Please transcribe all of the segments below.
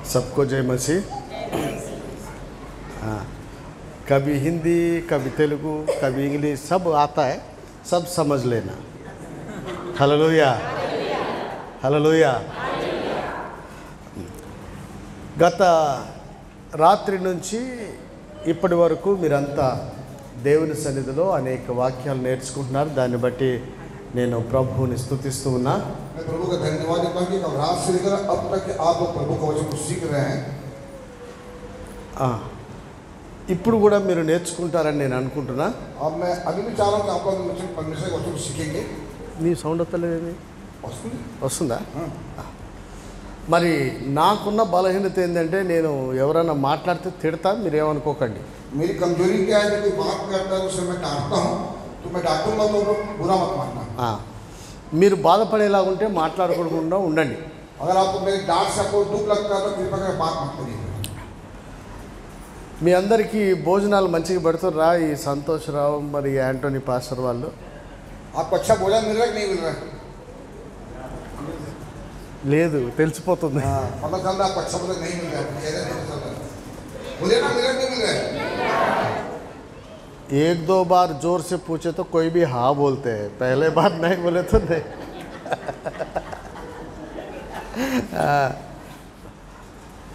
सबको जय मसीह। हाँ, कभी हिंदी, कभी तेलुगु, कभी इंग्लिश, सब आता है, सब समझ लेना। హల్లెలూయా, హల్లెలూయా। గత రాత్రి నుంచి ఇప్పటి వరకు మీరంతా దేవుని సన్నిధిలో అనేక వాక్యాలు నేర్చుకుంటున్నారు। దాన్ని బట్టి నేను ప్రభువుని స్తుతిస్తూ ఉన్నా। मैं प्रभु का धन्यवाद देता हूं कि कल रात से लेकर अब तक आप प्रभु का वचन को सीख रहे हैं। ఇప్పుడు కూడా మీరు నేర్చుకుంటారని నేను అనుకుంటున్నా। अब मैं अभी भी चाह रहा हूं कि आप लोग परमेश्वर के वचन को सीखेंगे। నీ సౌండ్ వస్తలేదేమి? వస్తుందా? మరి నాకున్న బలహీనత ఏంటంటే నేను ఎవరైనా మాట్లాడితే తిడతా, మీరేమనుకోకండి। मेरी कमजोरी क्या है? कोई बात करता है उसे मैं डांटता हूं, तो मैं डांटूंगा तो बुरा मत मानना। మీరు బాధపడేలాగుంటే మాట్లాడకుండా ఉండండి। अगर आपको मेरी डांट से आपको दुख लगता है तो कृपया करके बात मत करिए। మీ అందరికీ భోజనాలు మంచిగా పెడుతుర్రా ఈ సంతోషరావు మరి యాంటోనీ పాస్టర్ వాళ్ళు? आपको अच्छा भोजन मिल रहा है कि नहीं मिल रहा है? లేదు, తెలిసిపోతుంది। पता चल रहा है आपको अच्छा भोजन नहीं मिल रहा है, बोले ना मिल रहा है नहीं मिल रहा है। एक दो बार जोर से पूछे तो कोई भी हाँ बोलते हैं, पहले बार नहीं बोले तो नहीं।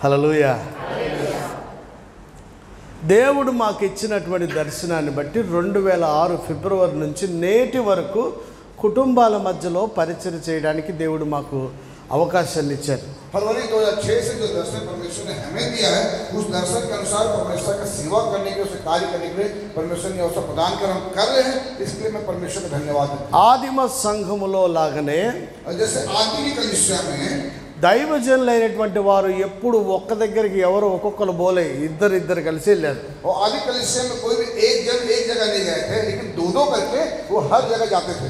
హల్లెలూయా। దేవుడు మాకు ఇచ్చినటువంటి దర్శనాన్ని బట్టి 2006 ఫిబ్రవరి నుంచి నేటి వరకు కుటుంబాల మధ్యలో పరిచయం చేయడానికి దేవుడు మాకు అవకాశాన్ని ఇచ్చారు। फरवरी 2006 से जो दर्शन परमेश्वर ने हमें दिया है, उस दर्शन के अनुसार परमेश्वर का सेवा करने के, उसे कार्य करने के लिए परमेश्वर ने अवसर प्रदान कर हम कर रहे हैं। इसके लिए मैं परमेश्वर का धन्यवाद देता हूं। ఆదిమ సంఘములో లాగానే जैसे आदि की कलीसिया में దైవజనులైనటువంటి వారు ఎప్పుడు ఒక్క దగ్గరికి ఎవరు ఒక్కొక్కరు పోలే, ఇద్దరు కలిసి వెళ్ళారు। और आदि कलीसिया में कोई भी एक जगह नहीं गए थे, लेकिन दो करके वो हर जगह जाते थे।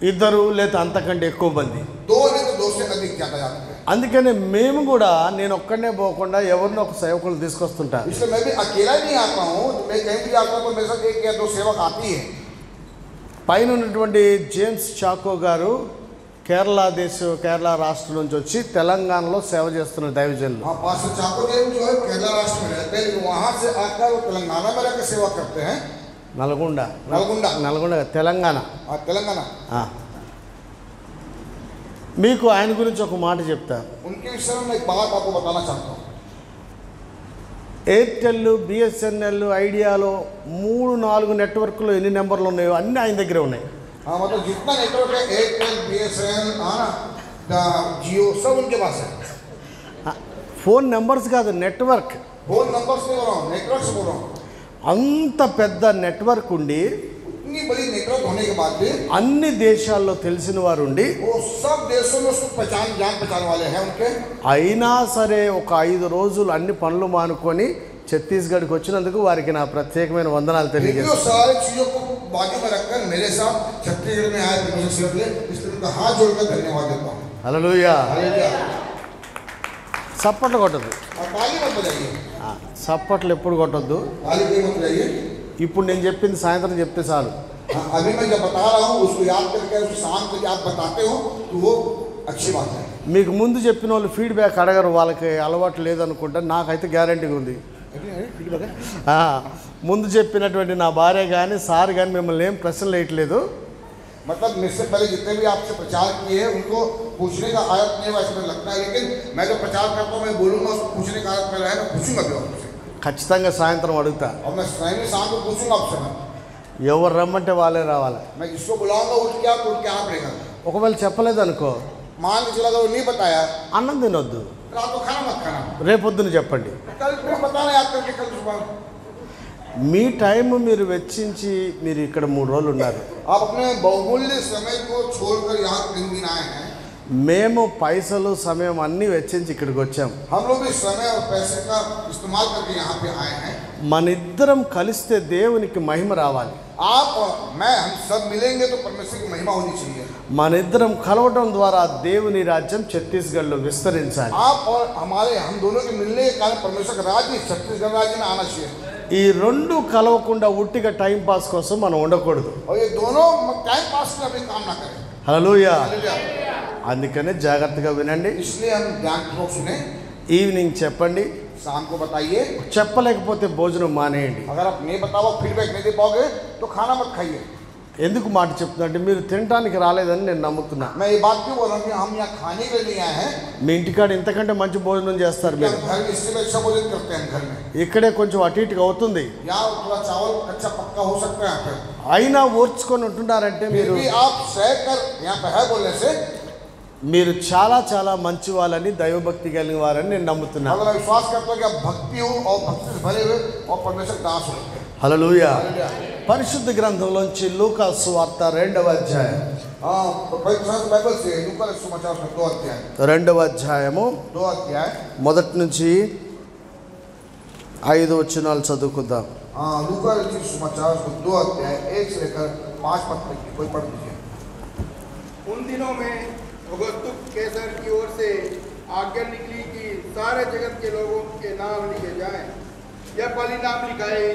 ఇద్దరు లేదా అంతకంటే ఎక్కువ మంది, दो नहीं तो दो से अधिक ज्यादा जाते थे। అందుకనే మేము కూడా నేను ఒక్కనే పోకుండా ఎవరినో ఒక సేవకులు తీసుకొస్తుంటా। इसलिए मैं भी अकेला नहीं आता हूँ, तो मैं कहीं भी आता हूँ तो मेरे साथ एक या दो सेवक आती है। పైన ఉన్నటువంటి జేమ్స్ చాకో గారు కేరళ రాష్ట్రం నుంచి వచ్చి తెలంగాణలో సేవ చేస్తున్న దైవజనులు। हाँ, पास्टर चाको देव जो है केरला राष्ट्र में रहते हैं, वहाँ से आकर वो तेलंगाना में रहकर सेवा करते हैं। నల్గొండ तेलंगाना। మీకు ఆయన గురించి ఒక మాట చెప్తా। उनके विषय में एक बात आपको बताना चाहता हूँ। ఎయిర్టెల్, బిఎస్ఎన్ఎల్, ఐడియాలో 3-4 నెట్వర్క్లో ఎన్ని నెంబర్లు ఉన్నాయో అన్నీ ఆయన దగ్గరే ఉన్నాయి। हाँ, मतलब जितना नेटवर्क है एयरटेल, बीएसएनएल, जियो, सब उनके पास है। ఫోన్ నెంబర్స్ కాదు, నెట్వర్క్। फोन नंबर से बोल रहा हूँ, नेटवर्क से बोल रहा हूँ। అంత పెద్ద నెట్వర్క్ ఉండి, इतनी बड़ी नेटवर्क होने के बाद भी అన్ని దేశాల్లో తెలిసిన వారు ఉండి, वो सब देशों में उसको जान पहचान वाले हैं उनके। అయినా సరే ఒక 5 రోజులు అన్ని పనులు మానుకొని ఛత్తీస్గఢ్కి వచ్చినందుకు వారికి నా ప్రత్యేకమైన వందనాలు తెలియజేస్తాను। सारी चीजों को बाजू में रखकर मेरे साथ छत्तीसगढ़ में आए परमेश्वर के लिए, इसलिए उनका हाथ जोड़कर धन्यवाद देता हूँ। హల్లెలూయా। हालेलुया। చప్పట్లు కొట్టద్దు, और ताली मत बजाइए, చప్పట్లు ఎప్పుడు కొట్టద్దు। ताली कहीं मत बजाइए। ఇప్పుడు నేను చెప్పింది సాయంత్రం చెప్తే చాలు। अभी मैं जब बता रहा हूँ उसको याद करके उसको शाम को आप बताते हो तो वो अच्छी बात है। మీకు ముందు చెప్పిన వాళ్ళు ఫీడ్బ్యాక్ అడగరు, వాళ్ళకి అలవాటు లేదనుకుంటా, నాకైతే గ్యారంటీగా ఉంది। ముందు చెప్పినటువంటి నా భార్య కానీ సార్ కానీ మిమ్మల్ని ఏం ప్రశ్నలు వేయట్లేదు। मतलब मुझसे पहले जितने भी आपसे प्रचार किए हैं उनको पूछने का आदत नहीं है, वैसे मुझे लगता है, लेकिन मैं जो प्रचार करता हूँ मैं बोलूँगा, उसको पूछने का आदत मेरा है, मैं पूछूंगा भी आपसे। ఖచ్చితంగా సాయంత్రం అడుగుతా। और मैं स्वयं शाम को पूछूंगा आपसे। ఎవరు రమ్మంటే వాళ్ళే రావాలి। मैं जिसको बुलाऊंगा उठ के आना पड़ेगा। ఒకవేళ చెప్పలేదు అనుకో, मान के चला वो नहीं बताया, అన్నం తినొద్దు, रात को खाना मत खाना, రేపొద్దున చెప్పండి। कल फिर बताना याद करके कल सुबह। మీ టైం మీరు వెచ్చించి మీరు ఇక్కడ 3 రోజులు ఉన్నారు। आप अपने बहुमूल्य समय को छोड़कर यहाँ 3 दिन आए हैं। మేము పైసలు సమయం అన్నీ వెచ్చించి ఇక్కడికి వచ్చాం। हम लोग भी समय और पैसे का इस्तेमाल करके यहाँ पे आए हैं। మన ఇద్దరం కలిస్తే దేవునికి మహిమ రావాలి। आप और मैं, हम सब मिलेंगे तो परमेश्वर की महिमा होनी चाहिए। మన ఇద్దరం కలవడం ద్వారా దేవుని రాజ్యం ఛత్తీస్గఢ్లో విస్తరించాలి। आप और हम दोनों के मिलने के कारण परमेश्वर का राज्य छत्तीसगढ़ राज्य में आना चाहिए। ఈ రెండు కలవకుండా ఉట్టిగా టైం పాస్ కోసం మనం ఉండకూడదు। और ये दोनों टाइम पास का भी काम ना करें। హల్లెలూయా। అందుకనే జాగ్రత్తగా వినండి। इसलिए हम ध्यानपूर्वक सुने। ఈవినింగ్ చెప్పండి, शाम को बताइए। చెప్పలేకపోతే భోజనం మానేయండి. अगर आप नहीं बताओ, फीडबैक नहीं दे पाओगे तो खाना मत खाइए। ఎందుకు మాట చెప్తున్నా మీరు తినడానికి రాలేదని నేను నమ్ముతున్నా. मैं ये बात क्यों बोल रहा हूँ कि हम यहाँ खाने के लिए नहीं आए हैं। మీ ఇంటికాడ ఇంతకంటే మంచి భోజనం చేస్తారు మీరు. घर में इससे अच्छा भोजन करते हैं घर में। ఇక్కడే కొంచెం అటు ఇటుగా అవుతుంది, यहाँ थोड़ा चावल अच्छा पक्का हो सकता है यहाँ पे। అయినా ఓర్చుకొని ఉంటున్నారంటే फिर మీరు भी आप सह कर यहाँ पे है बोलने से మీరు చాలా చాలా మంచి వాళ్ళని, దైవభక్తి కలిగిన వారని నేను నమ్ముతున్నా. अगर मैं विश्वास करता हूँ कि आप भक्ति हो और भक्ति से भरे हुए और परमेश्वर दास हो। హల్లెలూయా. పరిశుద్ధ గ్రంథంలోంచి లూకా సువార్త 2వ అధ్యాయం. हाँ, पवित्र बाइबल से लूका सुसमाचार उसमें 2 अध्याय 2వ అధ్యాయము 2 अध्याय మొదటి నుంచి 5 వచనాలు చదువుకుందాం. हाँ, लूका सुसमाचार उसमें 2 अध्याय 1 से लेकर 5 पद तक की कोई पढ़ लीजिए। उन दिनों में अगस्तुस कैसर की ओर से आज्ञा निकली कि सारे जगत के लोगों के नाम लिखे जाएं। यह पहली नाम लिखाई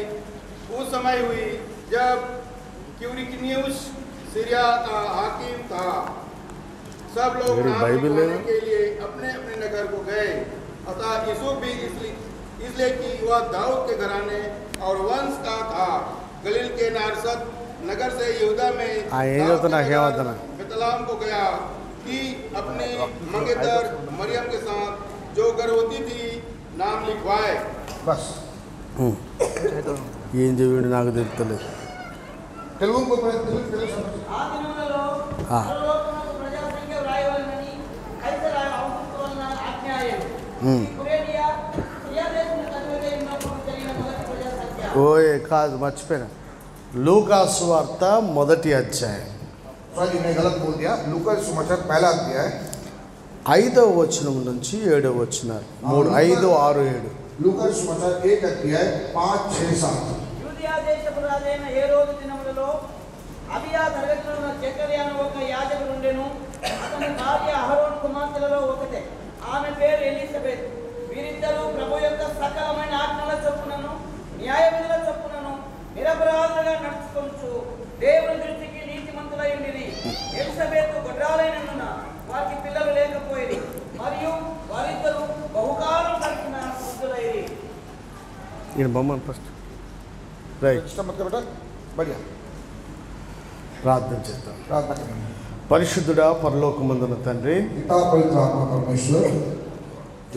उस समय हुई जब क्यूरिकनियुस सीरिया का हाकिम था। सब लोग मेरी नाम बाइबल लिखवाने है। के लिए अपने अपने नगर को गए। अतः यूसुफ भी इसलिए कि वह दाऊद के घराने और वंश का था, गलील के नारसत नगर से यहूदा में बेतलहम को गया कि अपनी मंगेतर मरियम के साथ जो गर्भवती थी नाम लिखवाए। बस ఏం చెవిడు నాకు తెలుస్తలేదు. తెలుగు को తెలుగు समझ। ఆ దినములలో ఆ. పరలోకమునకు ప్రజల సంఖ్య వ్రాయవలెనని కైసరు ఔగుస్తు వలన ఆజ్ఞ అయ్యెను. ఉమ్. ఈ కురేనియా సిరియా దేశమునకు అధిపతి ఉన్నప్పుడు జరిగిన మొదటి ప్రజా సంఖ్య. ఓయే కాదు, మర్చిపోయినా. లూకా సువార్త 1వ అధ్యాయం सॉरी, मैं गलत बोल दिया। लूका सुसमाचार पहला अध्याय 5వ వచనం నుంచి 7వ వచనాలు 3, 5, 6, 7. लूका सुसमाचार 1 अध्याय 5, 6, 7। యూదయా దేశపు రాజైన హేరోదు దినములలో అబియా తరగతిలో ఉన్న జకర్యా అను ఒక యాజకుడు ఉండెను. అతని భార్య అహరోను కుమార్తెలలో ఒకటే. ఆమె పేరు ఎలిజబెత్. వీరిద్దరూ ప్రభు యొక్క సకలమైన ఆజ్ఞల చొప్పునను న్యాయ విధుల చొప్పునను నిరపరాధులుగా నడుచుకొనుచు దేవుని దృష్టికి నీతిమంతులై ఉండిరి. ఎలిజబెత్ గొడ్రాలైనందున వారికి పిల్లలు లేకపోయేది, మరియు వారిద్దరూ బహుకాలం కలిగిన వృద్ధులైరి. ఈయన బొమ్మను ఫస్ట్ రైట్ इसका मतलब बेटा बढ़िया ప్రార్థన చేద్దాం. प्रार्थना करेंगे। పరిశుద్ధుడా, పరలోకమందున తండ్రి, पिता पवित्र आत्मा परमेश्वर,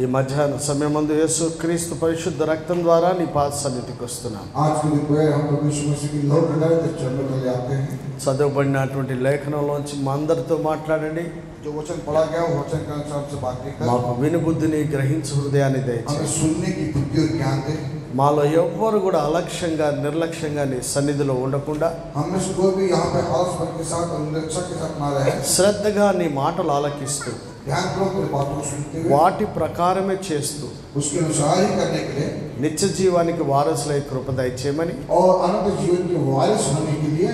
ఈ మధ్యాహ్న సమయమందు యేసు క్రీస్తు పరిశుద్ధ రక్తం ద్వారా నీ పాద సన్నిధికి వస్తున్నాం. आज के दोपहर हम प्रभु यीशु मसीह की लौ प्रकार के चरणों तले आते हैं। చదవబడినటువంటి లేఖనంలోంచి మా అందరితో మాట్లాడండి. जो वचन पढ़ा गया वो वचन के अनुसार से बातें कर మాకు వినుబుద్ధిని, గ్రహించు హృదయాన్ని हमें దయచేసి सुनने की बुद्धि और ज्ञान दे। మాలో ఎవ్వరు కూడా అలక్ష్యంగా, నిర్లక్ష్యంగా నీ సన్నిధిలో ఉండకుండా हमें से कोई भी यहाँ पे आलस मन के साथ और निर्लक्ष्य के साथ ना रहे। శ్రద్ధగా నీ మాటలు ఆలకిస్తూ ध्यान पूर्वक तेरी बातों को सुनते हुए వాటి ప్రకారమే చేస్తూ उसके अनुसार ही करने के लिए నిత్య జీవానికి వారసులై కృప దయచేయమని और अनंत जीवन के वारिस होने के लिए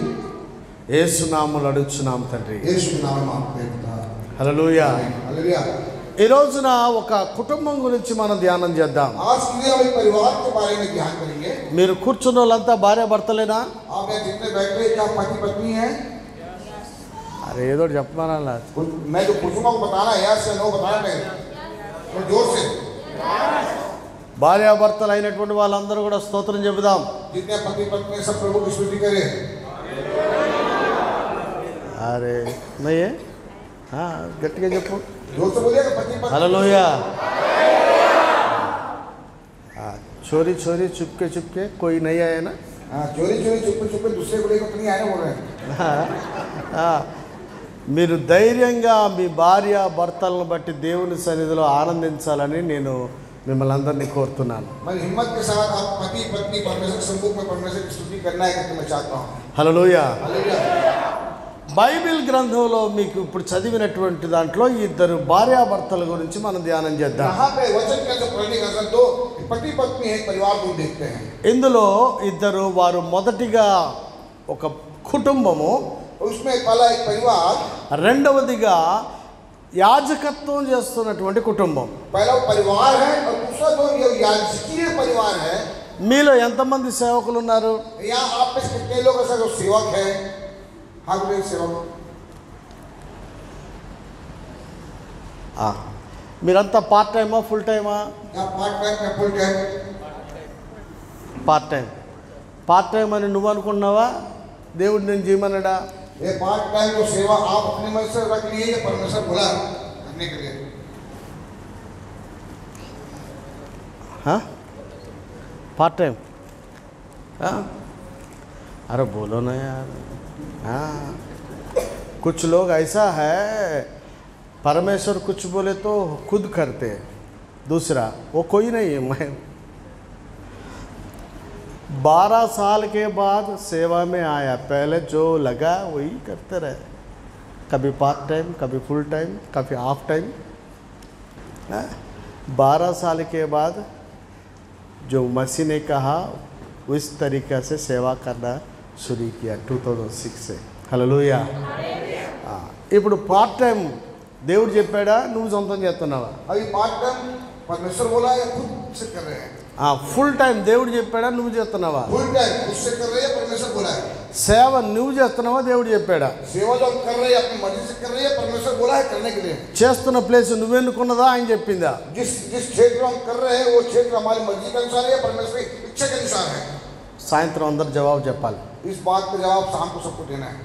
యేసు నామములో అడుగుచున్నాం తండ్రి. यीशु के नाम में मांगते हैं पिता। హల్లెలూయా. हालेलुया। ఈ రోజున ఒక కుటుంబం గురించి మనం ధ్యానం చేద్దాం. आज के लिए हम एक परिवार के बारे में ध्यान करेंगे। మీరు కూర్చున్న వాళ్ళంతా భార్య భర్తలేనా? आप यहाँ जितने बैठे हैं क्या पति पत्नी हैं? అరే ఏదో చెప్పమన్నా. मैं जो पूछूंगा वो बताना है, यस या नो बताना नहीं, तो जोर से। భార్యాభర్తలు అయినటువంటి వాళ్ళందరూ కూడా స్తోత్రం చెబుదాం. जितने पति पत्नी हैं, सब प्रभु की स्तुति करें। అరే నయ్యే గట్టిగా చెప్పు. जोर से बोलिएगा पति पत्नी। హల్లెలూయా. చోరీ చోరీ చుప్కే చుప్కే కోయి నయ్యా అయినా. हाँ, चोरी चोरी चुप चुप दूसरे को लेकर अपनी आए बोल रहे हैं। మీరు ధైర్యంగా మీ భార్య భర్తలను బట్టి దేవుని సన్నిధిలో ఆనందించాలని నేను మిమ్మల్ని అందరినీ కోరుతున్నాను. मैं हिम्मत के साथ आप पति पत्नी परमेश्वर के सम्मुख में परमेश्वर की स्तुति करना है कि मैं चाहता हूँ। హల్లెలూయా. हालेलुया। బైబిల్ గ్రంథంలో మీకు ఇప్పుడు చదివినటువంటి దాంట్లో ఇద్దరు భార్యాభర్తల గురించి మనం ధ్యానం చేద్దాం. यहाँ पे वचन के अंदर पढ़ने का तो पति पत्नी एक परिवार को देखते हैं। ఇందులో ఇద్దరు వారు మొదటిగా ఒక కుటుంబము, उसमें पहला एक परिवार, రెండవదిగా యాజకత్వం చేస్తున్నటువంటి కుటుంబం. पहला परिवार है और दूसरा जो ये याजकीय परिवार है। మీలో ఎంతమంది సేవకులు ఉన్నారు? यहाँ आप में से कितने लोग ऐसा जो सेवक है? हाँ बोले सेवक। మీరంతా పార్ట్ టైమా ఫుల్ టైమా? या पार्ट टाइम या full time? Part time. Part time అని నువ్వు అనుకున్నావా? దేవుడు నేను చేయమన్నాడా? ये पार्ट टाइम जो सेवा आप अपने मन से रख लिए या परमेश्वर बोला करने के लिए? हाँ, पार्ट टाइम. हाँ, अरे बोलो ना यार. हाँ, कुछ लोग ऐसा है परमेश्वर कुछ बोले तो खुद करते हैं. दूसरा वो कोई नहीं है. मैं 12 साल के बाद सेवा में आया. पहले जो लगा वही करते रहे. कभी पार्ट टाइम, कभी फुल टाइम, कभी हाफ टाइम. 12 साल के बाद जो मसीह ने कहा उस तरीक़े से सेवा करना शुरू किया 2006 से. హల్లెలూయా. ఇప్పుడు పార్ట్ టైం దేవుడు చెప్పాడా, నువ్వు సొంతం చేస్తున్నావా? अभी पार्ट टाइम परमेश्वर बोला या खुद से कर रहे हैं? ఫుల్ టైం దేవుడు చెప్పాడా, నువ్వు చేస్తున్నావా? फुल टाइम खुद से कर रहे हैं, परमेश्वर बोला है. సేవ నువ్వు చేస్తున్నావా, దేవుడు చెప్పాడా? सेवा जो हम कर रहे हैं अपनी मर्जी से कर रहे हैं, परमेश्वर बोला है करने के लिए. చేస్తున్న ప్లేస్ నువ్వెన్నుకున్నదా, ఆయన చెప్పిందా? जिस जिस क्षेत्र में हम कर रहे हैं वो क्षेत्र हमारी मर्जी के अनुसार है, परमेश्वर की इच्छा के अनुसार है. సాయంత్రం అందరు జవాబు చెప్పాలి. इस बात का जवाब शाम को सबको देना है.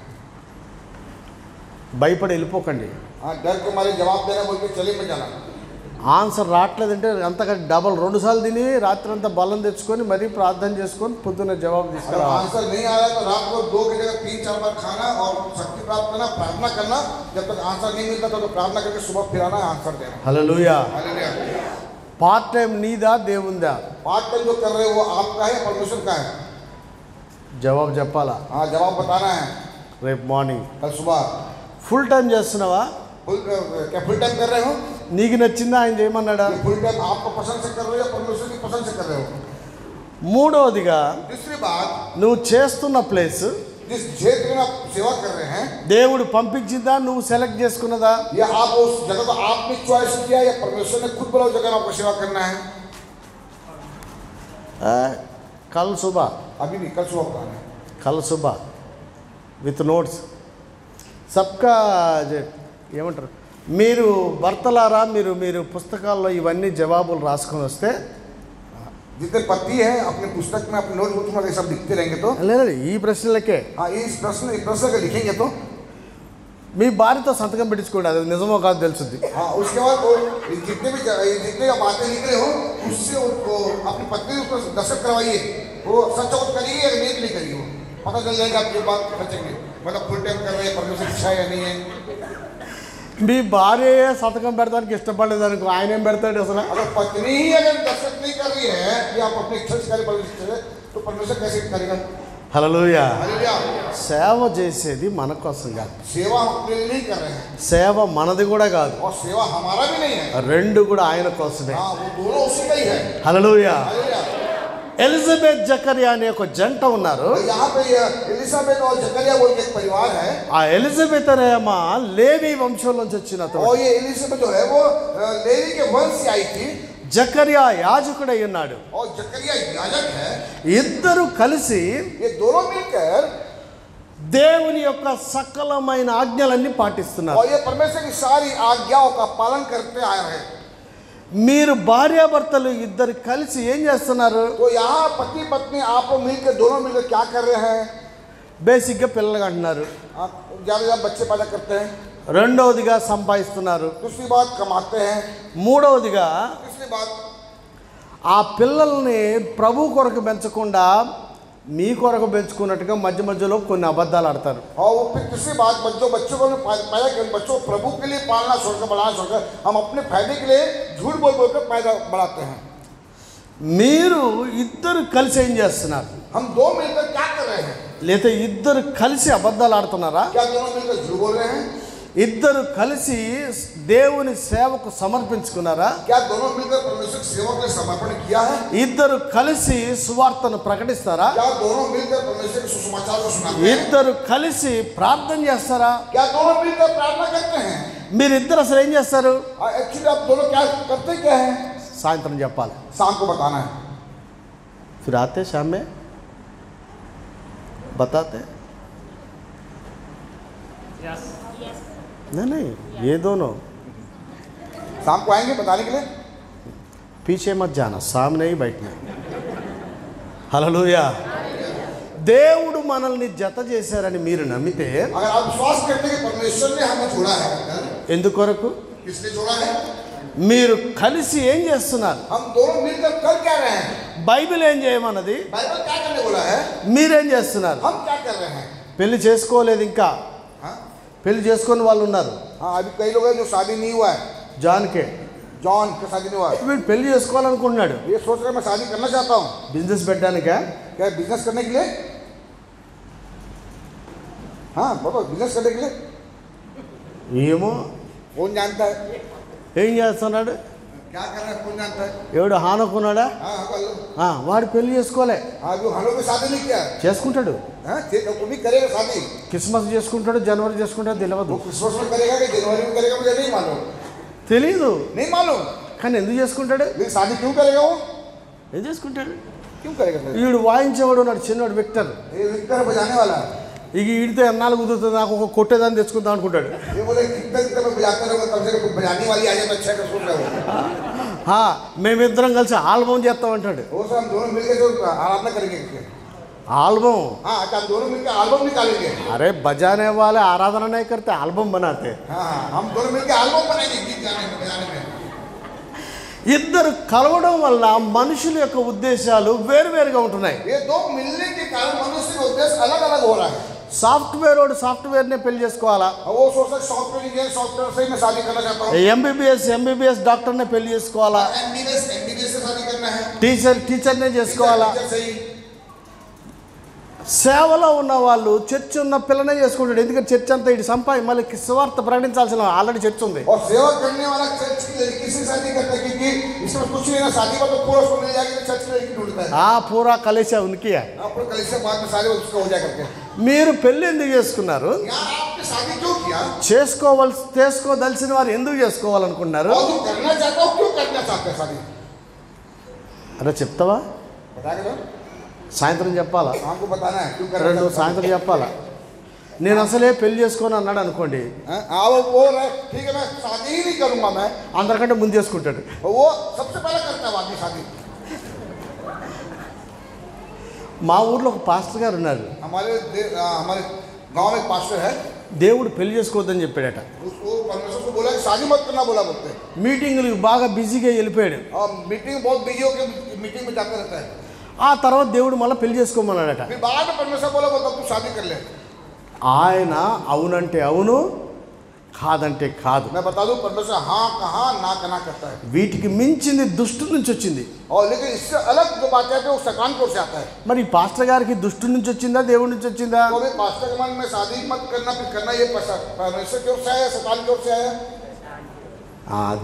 భయపడి వెళ్ళిపోకండి. हाँ, डर के मारे जवाब देना बोल के चले में जाना. ఆన్సర్ రావట్లేదంటే అంతగా డబల్ 2 సార్లు తిని రాత్రి అంతా బలం తెచ్చుకొని మరీ ప్రార్థన చేసుకొని పొద్దున్న జవాబు अगर తీసుకురావాలి. आंसर नहीं आ रहा तो रात को 2 की जगह 3-4 बार खाना और शक्ति प्राप्त करना, प्रार्थना करना. जब तक आंसर नहीं मिलता तो प्रार्थना करके सुबह फिर आना, आंसर देना. హల్లెలూయా. हालेलुया. పార్ట్ టైం నీదా దేవుందా? पार्ट टाइम जो कर रहे हो वो आपका है, परमेश्वर का है. జవాబు చెప్పాలా? हाँ, जवाब बताना है రేపు మార్నింగ్. कल सुबह. ఫుల్ టైం చేస్తున్నావా? क्या फुल टाइम कर रहे हो? నీకు నచ్చిందా, ఆయన చేయమన్నాడా? फुल टाइम आपको पसंद से कर रहे हो या परमेश्वर की पसंद से कर रहे हो? మూడవదిగా दूसरी बात, నువ్వు చేస్తున్న ప్లేస్ जिस क्षेत्र में आप सेवा कर रहे हैं దేవుడు పంపించిందా, నువ్వు సెలెక్ట్ చేసుకున్నదా? या आप उस जगह को आपने चॉइस किया या परमेश्वर ने खुद बोला उस जगह में आपको सेवा करना है? కల్ సుబా, अभी नहीं, कल सुबह बताना है. కల్ సుబా విత్ నోట్స్ సబ్కా ఏమంటారు, మీరు భర్తలారా మీరు మీరు పుస్తకాల్లో ఇవన్నీ జవాబులు రాసుకొని వస్తే, जितने पति हैं अपने पुस्तक में अपने नोटबुक में सब लिखते रहेंगे तो లేదు ఈ प्रश्नలకే हाँ, इस प्रश्न का लिखेंगे तो మీ భార్యతో సంతకం పెట్టించుకోండి, అది నిజమో కాదు తెలుసుద్ది. हाँ, उसके बाद वो जितने बातें लिख रहे हो उससे उनको अपनी पत्नी उसको दस्तखत करवाइए. वो सच और करिए या नहीं करिए, वो पता चल जाएगा आपकी बात बचेंगे. मतलब फुल टाइम कर रहे हैं, परमेश्वर इच्छा है या नहीं है. మీ భార్య సంతకం పెడతానికి ఇష్టపడలేదు అనుకో, ఆయన ఏం పెడతాడు అసలు? अगर पत्नी ही अगर दस्तखत नहीं कर रही है कि आप अपनी इच्छा से करें परमेश्वर से, तो परमेश्वर कैसे करेगा? హల్లెలూయా. हालेलुया. సేవ చేసేది మన కోసం కాదు, सेवा हम अपने लिए नहीं कर रहे हैं సేవ మనది కూడా కాదు, और सेवा हमारा भी नहीं है. రెండు కూడా ఆయన కోసమే. हाँ, वो दोनों उसी का ही है. హల్లెలూయా. हालेलुया. ఎలిజబెత్ జకరియా అనే ఒక జంట ఉన్నారు. यहाँ पे ये एलिजाबेथ और जकरिया बोल के एक परिवार है. ఆ ఎలిజబెత్ అనే అమ్మ లేవి వంశం నుంచి వచ్చిన అతడు. और ये एलिजाबेथ जो है वो लेवी के वंश से आई थी జకరియా యాజకుడై ఉన్నాడు. और जकरिया याजक है. ఇద్దరు కలిసి ये दोनों मिलकर దేవుని యొక్క సకలమైన ఆజ్ఞలన్నీ పాటిస్తున్నారు. और ये परमेश्वर की सारी आज्ञाओं का पालन करते आए हैं. మీరు భార్యాభర్తలు ఇద్దరు కలిసి ఏం చేస్తున్నారు? तो यहाँ पति पत्नी आप लोग मिलकर दोनों मिलकर क्या कर रहे हैं? బేసిక్గా పిల్లలు అంటున్నారు. आप ज़्यादा बच्चे पैदा करते हैं. రెండవదిగా సంపాదిస్తున్నారు. दूसरी बात कमाते हैं. మూడవదిగా तीसरी बात ఆ పిల్లల్ని ప్రభు కొరకు పెంచకుండా మీ కొరకు పెంచుకున్నట్టుగా మధ్య మధ్యలో కొన్ని అబద్ధాలు ఆడతారు. और वो फिर तीसरी बात, बच्चों को पैदा कर, बच्चों को प्रभु के लिए पालना छोड़कर बढ़ाना छोड़कर हम अपने फायदे के लिए झूठ बोल बोल कर पैदा बढ़ाते हैं. మీరు ఇద్దరు కలిసి ఏం చేస్తున్నారు? हम दो मिलकर क्या कर रहे हैं? లేదా ఇద్దరు కలిసి అబద్ధాలు ఆడుతున్నారా? क्या दोनों मिलकर झूठ बोल रहे हैं? ఇద్దరు కలిసి దేవుని సేవకు సమర్పించుకున్నారా? क्या दोनों मिलकर परमेश्वर की सेवा के लिए समर्पण किया है? ఇద్దరు కలిసి సువార్తను ప్రకటిస్తారా? क्या दोनों मिलकर परमेश्वर के सुसमाचार को सुनाते हैं? ఇద్దరు కలిసి ప్రార్థన చేస్తారా? क्या दोनों मिलकर प्रार्थना करते हैं? మీరిద్దరు అసలు ఏం చేస్తారు? एक्चुअली आप दोनों क्या करते क्या है? సాయంత్రం చెప్పాలి. शाम को बताना है. फिर आते शाम में बताते नहीं ये दोनों शाम को आएंगे बताने के लिए। पीछे मत जाना, सामने ही बैठना. హల్లెలూయా. దేవుడు మనల్ని జత చేశారని మీరు నమ్మితే, अगर आप विश्वास करते हैं कि परमेश्वर ने हमें जोड़ा है, ఎందుకొరకు? किसने जोड़ा है? మీరు కలిసి ఏం చేస్తున్నారు? हम दोनों मिलकर कर क्या रहे हैं? బైబిల్ ఏం చేయమన్నది? बाइबल क्या करने बोला है? మీరేం చేస్తున్నారు? हम क्या कर रहे हैं? పెళ్లి చేసుకోలేదు ఇంకా. हाँ పెళ్లి చేసుకుని వాళ్ళు ఉన్నారు. हाँ, अभी कई लोग हैं जो शादी नहीं हुआ है। జాన్కే जॉन का शादी नहीं हुआ है। వీడు పెళ్లి చేసుకోవాలనుకుంటున్నాడు. ये सोच रहे हैं मैं शादी करना चाहता हूँ। బిజినెస్ పెట్టడానికా? क्या बिजनेस करने के लिए? हाँ बाबा, बिजनेस करने के लिए। ఏమో कौन जानता है ఏం చేస్తున్నాడు? क्या कर रहा है? कौन जानता है? ఎవడు హానుకున్నాడా? हाँ हेलो। వాడు పెళ్లి చేసుకోలే. हाँ, जो हम लोग की शादी नहीं किया है। చేసుకుంటాడు. हाँ ठीक है, वो भी करेगा शादी। క్రిస్మస్ చేసుకుంటాడు, జనవరి చేసుకుంటాడు, తెలియదు. वो क्रिसमस में करेगा कि जनवरी में करेगा मुझे नहीं मालूम। తెలీదు. नहीं मालूम। కానీ ఎందుకు చేసుకుంటాడు? लेकिन शादी क्यों करेगा वो? ఏం చేసుకుంటాడు? क्यों करेगा फिर? వీడు వాయించేవాడు ఉన్నాడు, చిన్నవాడు విక్టర్. ये विक्टर बजाने वाला। ఇక ఈడితే ఎన్నాళ్ళు కుదురుతుంది, నాకు ఒక కొట్టేదాన్ని తెచ్చుకుందాం అనుకుంటాడు. ये बोले कितना कितना मैं बजाता रहूँगा, कम से कम बजाने वाली आ जाए तो अच्छा है, सोच रहा हूँ। మేమిద్దరం కలిసి ఆల్బమ్ చేస్తామంటాడు. वो सब हम दोनों मिलकर जो आराधना करेंगे। ఆల్బమ్? हाँ अच्छा, हम दोनों मिलकर एल्बम निकालेंगे। अरे बजाने वाले आराधना नहीं करते, एल्बम बनाते. हाँ हाँ, हम दोनों मिलकर एल्बम बनाएंगे गीत गाने में, बजाने में। ఇద్దరు కలవడం వల్ల మనుషుల యొక్క ఉద్దేశాలు వేరువేరుగా ఉంటున్నాయి. ये दो मिलने के कारण मनुष्य का उद्देश्य अलग अलग हो रहा है। సాఫ్ట్వేర్ వాడు సాఫ్ట్వేర్నే పెళ్లి చేసుకోవాలా, वो सोचता है सॉफ्टवेयर इंजीनियर सॉफ्टवेयर से ही मैं शादी करना चाहता हूँ। ఎంబీబీఎస్ డాక్టర్నే పెళ్లి చేసుకోవాలా, एमबीबीएस से शादी करना है। టీచర్నే చేసుకోవాలా. टीचर से ही। సేవలో ఉన్న వాళ్ళు చర్చ్ ఉన్న పిల్లనే చేసుకుంటాడు. ఎందుకంటే చర్చ్ అంతా ఇటు మళ్ళీ సువార్త ప్రకటించాల్సిన ఆల్రెడీ చర్చ్ ఉంది. और सेवा करने वाला चर्च की लड़की से शादी करता है, क्योंकि इसमें कुछ नहीं ना, शादी का तो पूरा उसको मिल जाएगा, चर्च की लड़की ढूंढता है। పూరా కలిసే ఉనికి. अपने कलीसिया बाद में सारे उसका हो जाए करके। మీరు పెళ్లి ఎందుకు చేసుకున్నారు? यार आपने शादी क्यों किया? చేసుకోదలిసిన వారు ఎందుకు చేసుకోవాలనుకుంటున్నారు? और तुम करना चाहते हो, क्यों करना चाहते हो शादी? అరే చెప్తావా? बताएगा సాయంత్రం చెప్పాలా? हमको बताना है क्यों करना రెండు चाहते हो? సాయంత్రం చెప్పాలా? నేను అసలే పెళ్లి చేసుకొని అన్నాడు అనుకోండి, हाँ वो बोल रहे ठीक है मैं शादी ही नहीं करूंगा मैं। అందరికంటే ముందు చేసుకుంటాడు. वो सबसे पहले करता है आदमी शादी। మా ఊర్లో ఒక పాస్టర్ గారు ఉన్నారు. हमारे गांव में एक पास्टर है। దేవుడు పెళ్లి చేసుకోవద్దని చెప్పాడట. उसको परमेश्वर को बोला कि शादी मत करना बोला बोलते हैं। మీటింగ్లకు బాగా బిజీగా వెళ్ళిపోయాడు. और मीटिंग बहुत बिजी होकर मीटिंग में जाता रहता है। ఆ తర్వాత దేవుడు మళ్ళీ పెళ్లి చేసుకోమన్నాడట. फिर बाद में परमेश्वर बोला बोलता तू शादी कर ले। ఆయన అవునంటే అవును, కాదంటే కాదు. मैं बता दूं परमेश्वर हाँ कहाँ ना कहना करता है। వీటికి మించింది దుష్టు నుంచి వచ్చింది. और लेकिन इससे अलग जो बात है वो शैतान की ओर से आता है। మరి ఈ పాస్టర్ గారికి దుష్టు నుంచి వచ్చిందా, దేవుడి నుంచి వచ్చిందా? तो अभी पास्टर के मन में शादी मत करना फिर करना ये परमेश्वर की ओर से आया, शैतान की ओर से आया?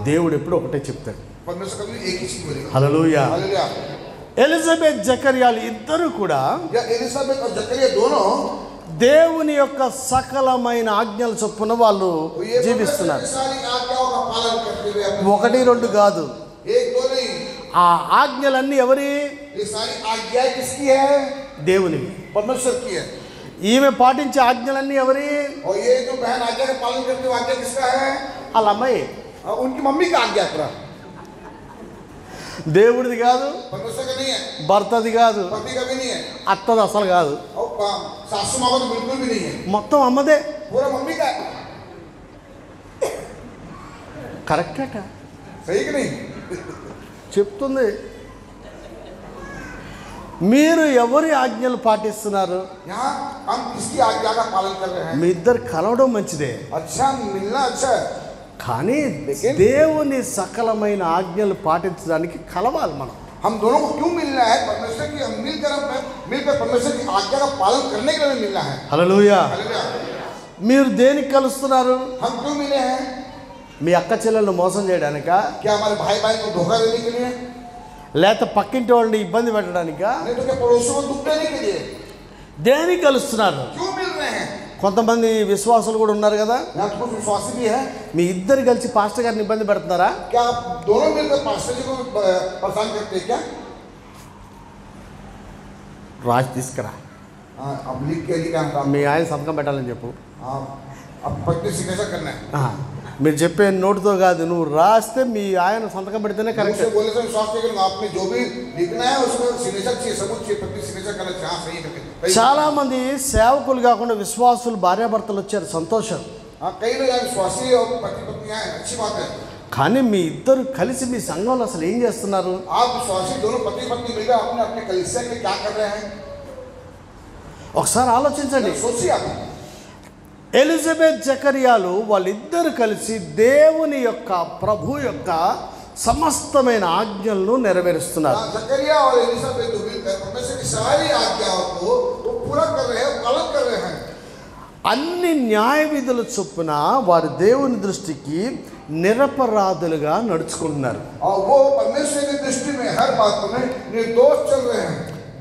దేవుడు ఎప్పుడు ఒకటే చెప్తాడు. परमेश्वर कभी एक ही चीज बोलेगा। హల్లెలూయా. हालेलुया। ఎలిజబెత్ జకర్యాలు ఇద్దరు కూడా या एलिजाबेथ और जकरिया दोनों దేవుని యొక్క సకలమైన ఆజ్ఞల చొప్పున వాళ్ళు ये జీవిస్తున్నారు. सारी आज्ञाओं का पालन करते हुए अपने ఒకటి రెండు కాదు, एक दो नहीं, ఆ ఆజ్ఞలన్నీ ఎవరి? ये सारी आज्ञाएं किसकी है? దేవునివి. परमेश्वर की है। ఈమె పాటించే ఆజ్ఞలన్నీ ఎవరి? और ये जो बहन आज्ञा का पालन करते हुए आज्ञा किसका है? వాళ్ళ అమ్మాయి. और उनकी मम्मी का आज्ञा पूरा దేవుడిది కాదు, परमेश्वर का नहीं है, భర్తది కాదు, पति का भी नहीं है, అత్తది అసలు కాదు, और सासू माँ का तो बिल्कुल भी नहीं है, మొత్తం అమ్మదే. पूरा मम्मी का है। కరెక్టట सही कि नहीं? చెప్తుంది. మీరు ఎవరి ఆజ్ఞలు పాటిస్తున్నారు? यहाँ हम किसकी आज्ञा का पालन कर रहे हैं? మీ ఇద్దరు కలవడం మంచిదే, अच्छा मिलना अच्छा है, కానీ దేవుని సకలమైన ఆజ్ఞలు పాటించడానికి కలవాలి మనం. हम दोनों को क्यों मिलना है? परमेश्वर की हम मिलकर परमेश्वर की आज्ञा का पालन करने के लिए मिलना है। హల్లెలూయా. हालेलुया। మీరు దేనికి కలుస్తున్నారు? हम क्यों मिले हैं? మీ అక్క చెల్లెలను మోసం చేయడానికా, क्या हमारे भाई भाई को धोखा देने के लिए? లేకపోతే పక్కింటి వాళ్ళని ఇబ్బంది పెట్టడానికా? नहीं तो क्या पड़ोसियों को दुख देने के लिए? దేనికి కలుస్తున్నారు? क्यों मिल रहे हैं? కొంతమంది విశ్వాసులు కూడా ఉన్నారు కదా, यहाँ तो कुछ विश्वासी भी है। మీ ఇద్దరు కలిసి పాస్టర్ గారిని ఇబ్బంది పెడుతున్నారా? क्या आप दोनों मिलकर पास्टर जी को परेशान करते हैं क्या? రాజు తీసుకురా, हाँ, अब लिख के लिखा మీ ఆయన సంతకం పెట్టాలని చెప్పు. अब पत्नी से कैसा करना है? మీరు చెప్పే నోటితో కాదు, నువ్వు రాస్తే మీ ఆయన సంతకం పెడితేనే కరెక్ట్. बोले तो विश्वास करें आपने जो भी लिखना है उसमें सिग्नेचर चाहिए, सबूत चाहिए, प्रति सिग्नेचर करना चाहिए, हाँ सही है। చాలా మంది సేవకులు కాకుండా విశ్వాసులు భార్యాభర్తలు వచ్చారు, సంతోషం. हाँ कई लोग विश्वासी और पति पत्नी हैं, अच्छी बात है. కానీ మీ ఇద్దరు కలిసి మీ సంఘంలో అసలు ఏం చేస్తున్నారు? आप विश्वासी दोनों पति पत्नी मिलकर अपने अपने कलीसिया में क्या कर रहे हैं ఒకసారి ఆలోచించండి. सोचिए आप. ఎలిజబెత్ జకరియాలు వాళ్ళిద్దరు కలిసి దేవుని యొక్క ప్రభు యొక్క సమస్తమైన ఆజ్ఞలను నెరవేరుస్తున్నారు. जकरिया और एलिजाबेथ मिलकर परमेश्वर की सारी आज्ञाओं को वो पूरा कर रहे हैं, पालन कर रहे हैं. అన్ని న్యాయ విధుల చొప్పున వారు దేవుని దృష్టికి నిరపరాధులుగా నడుచుకుంటున్నారు. और वो परमेश्वर की दृष्टि में हर बात में निर्दोष चल रहे हैं.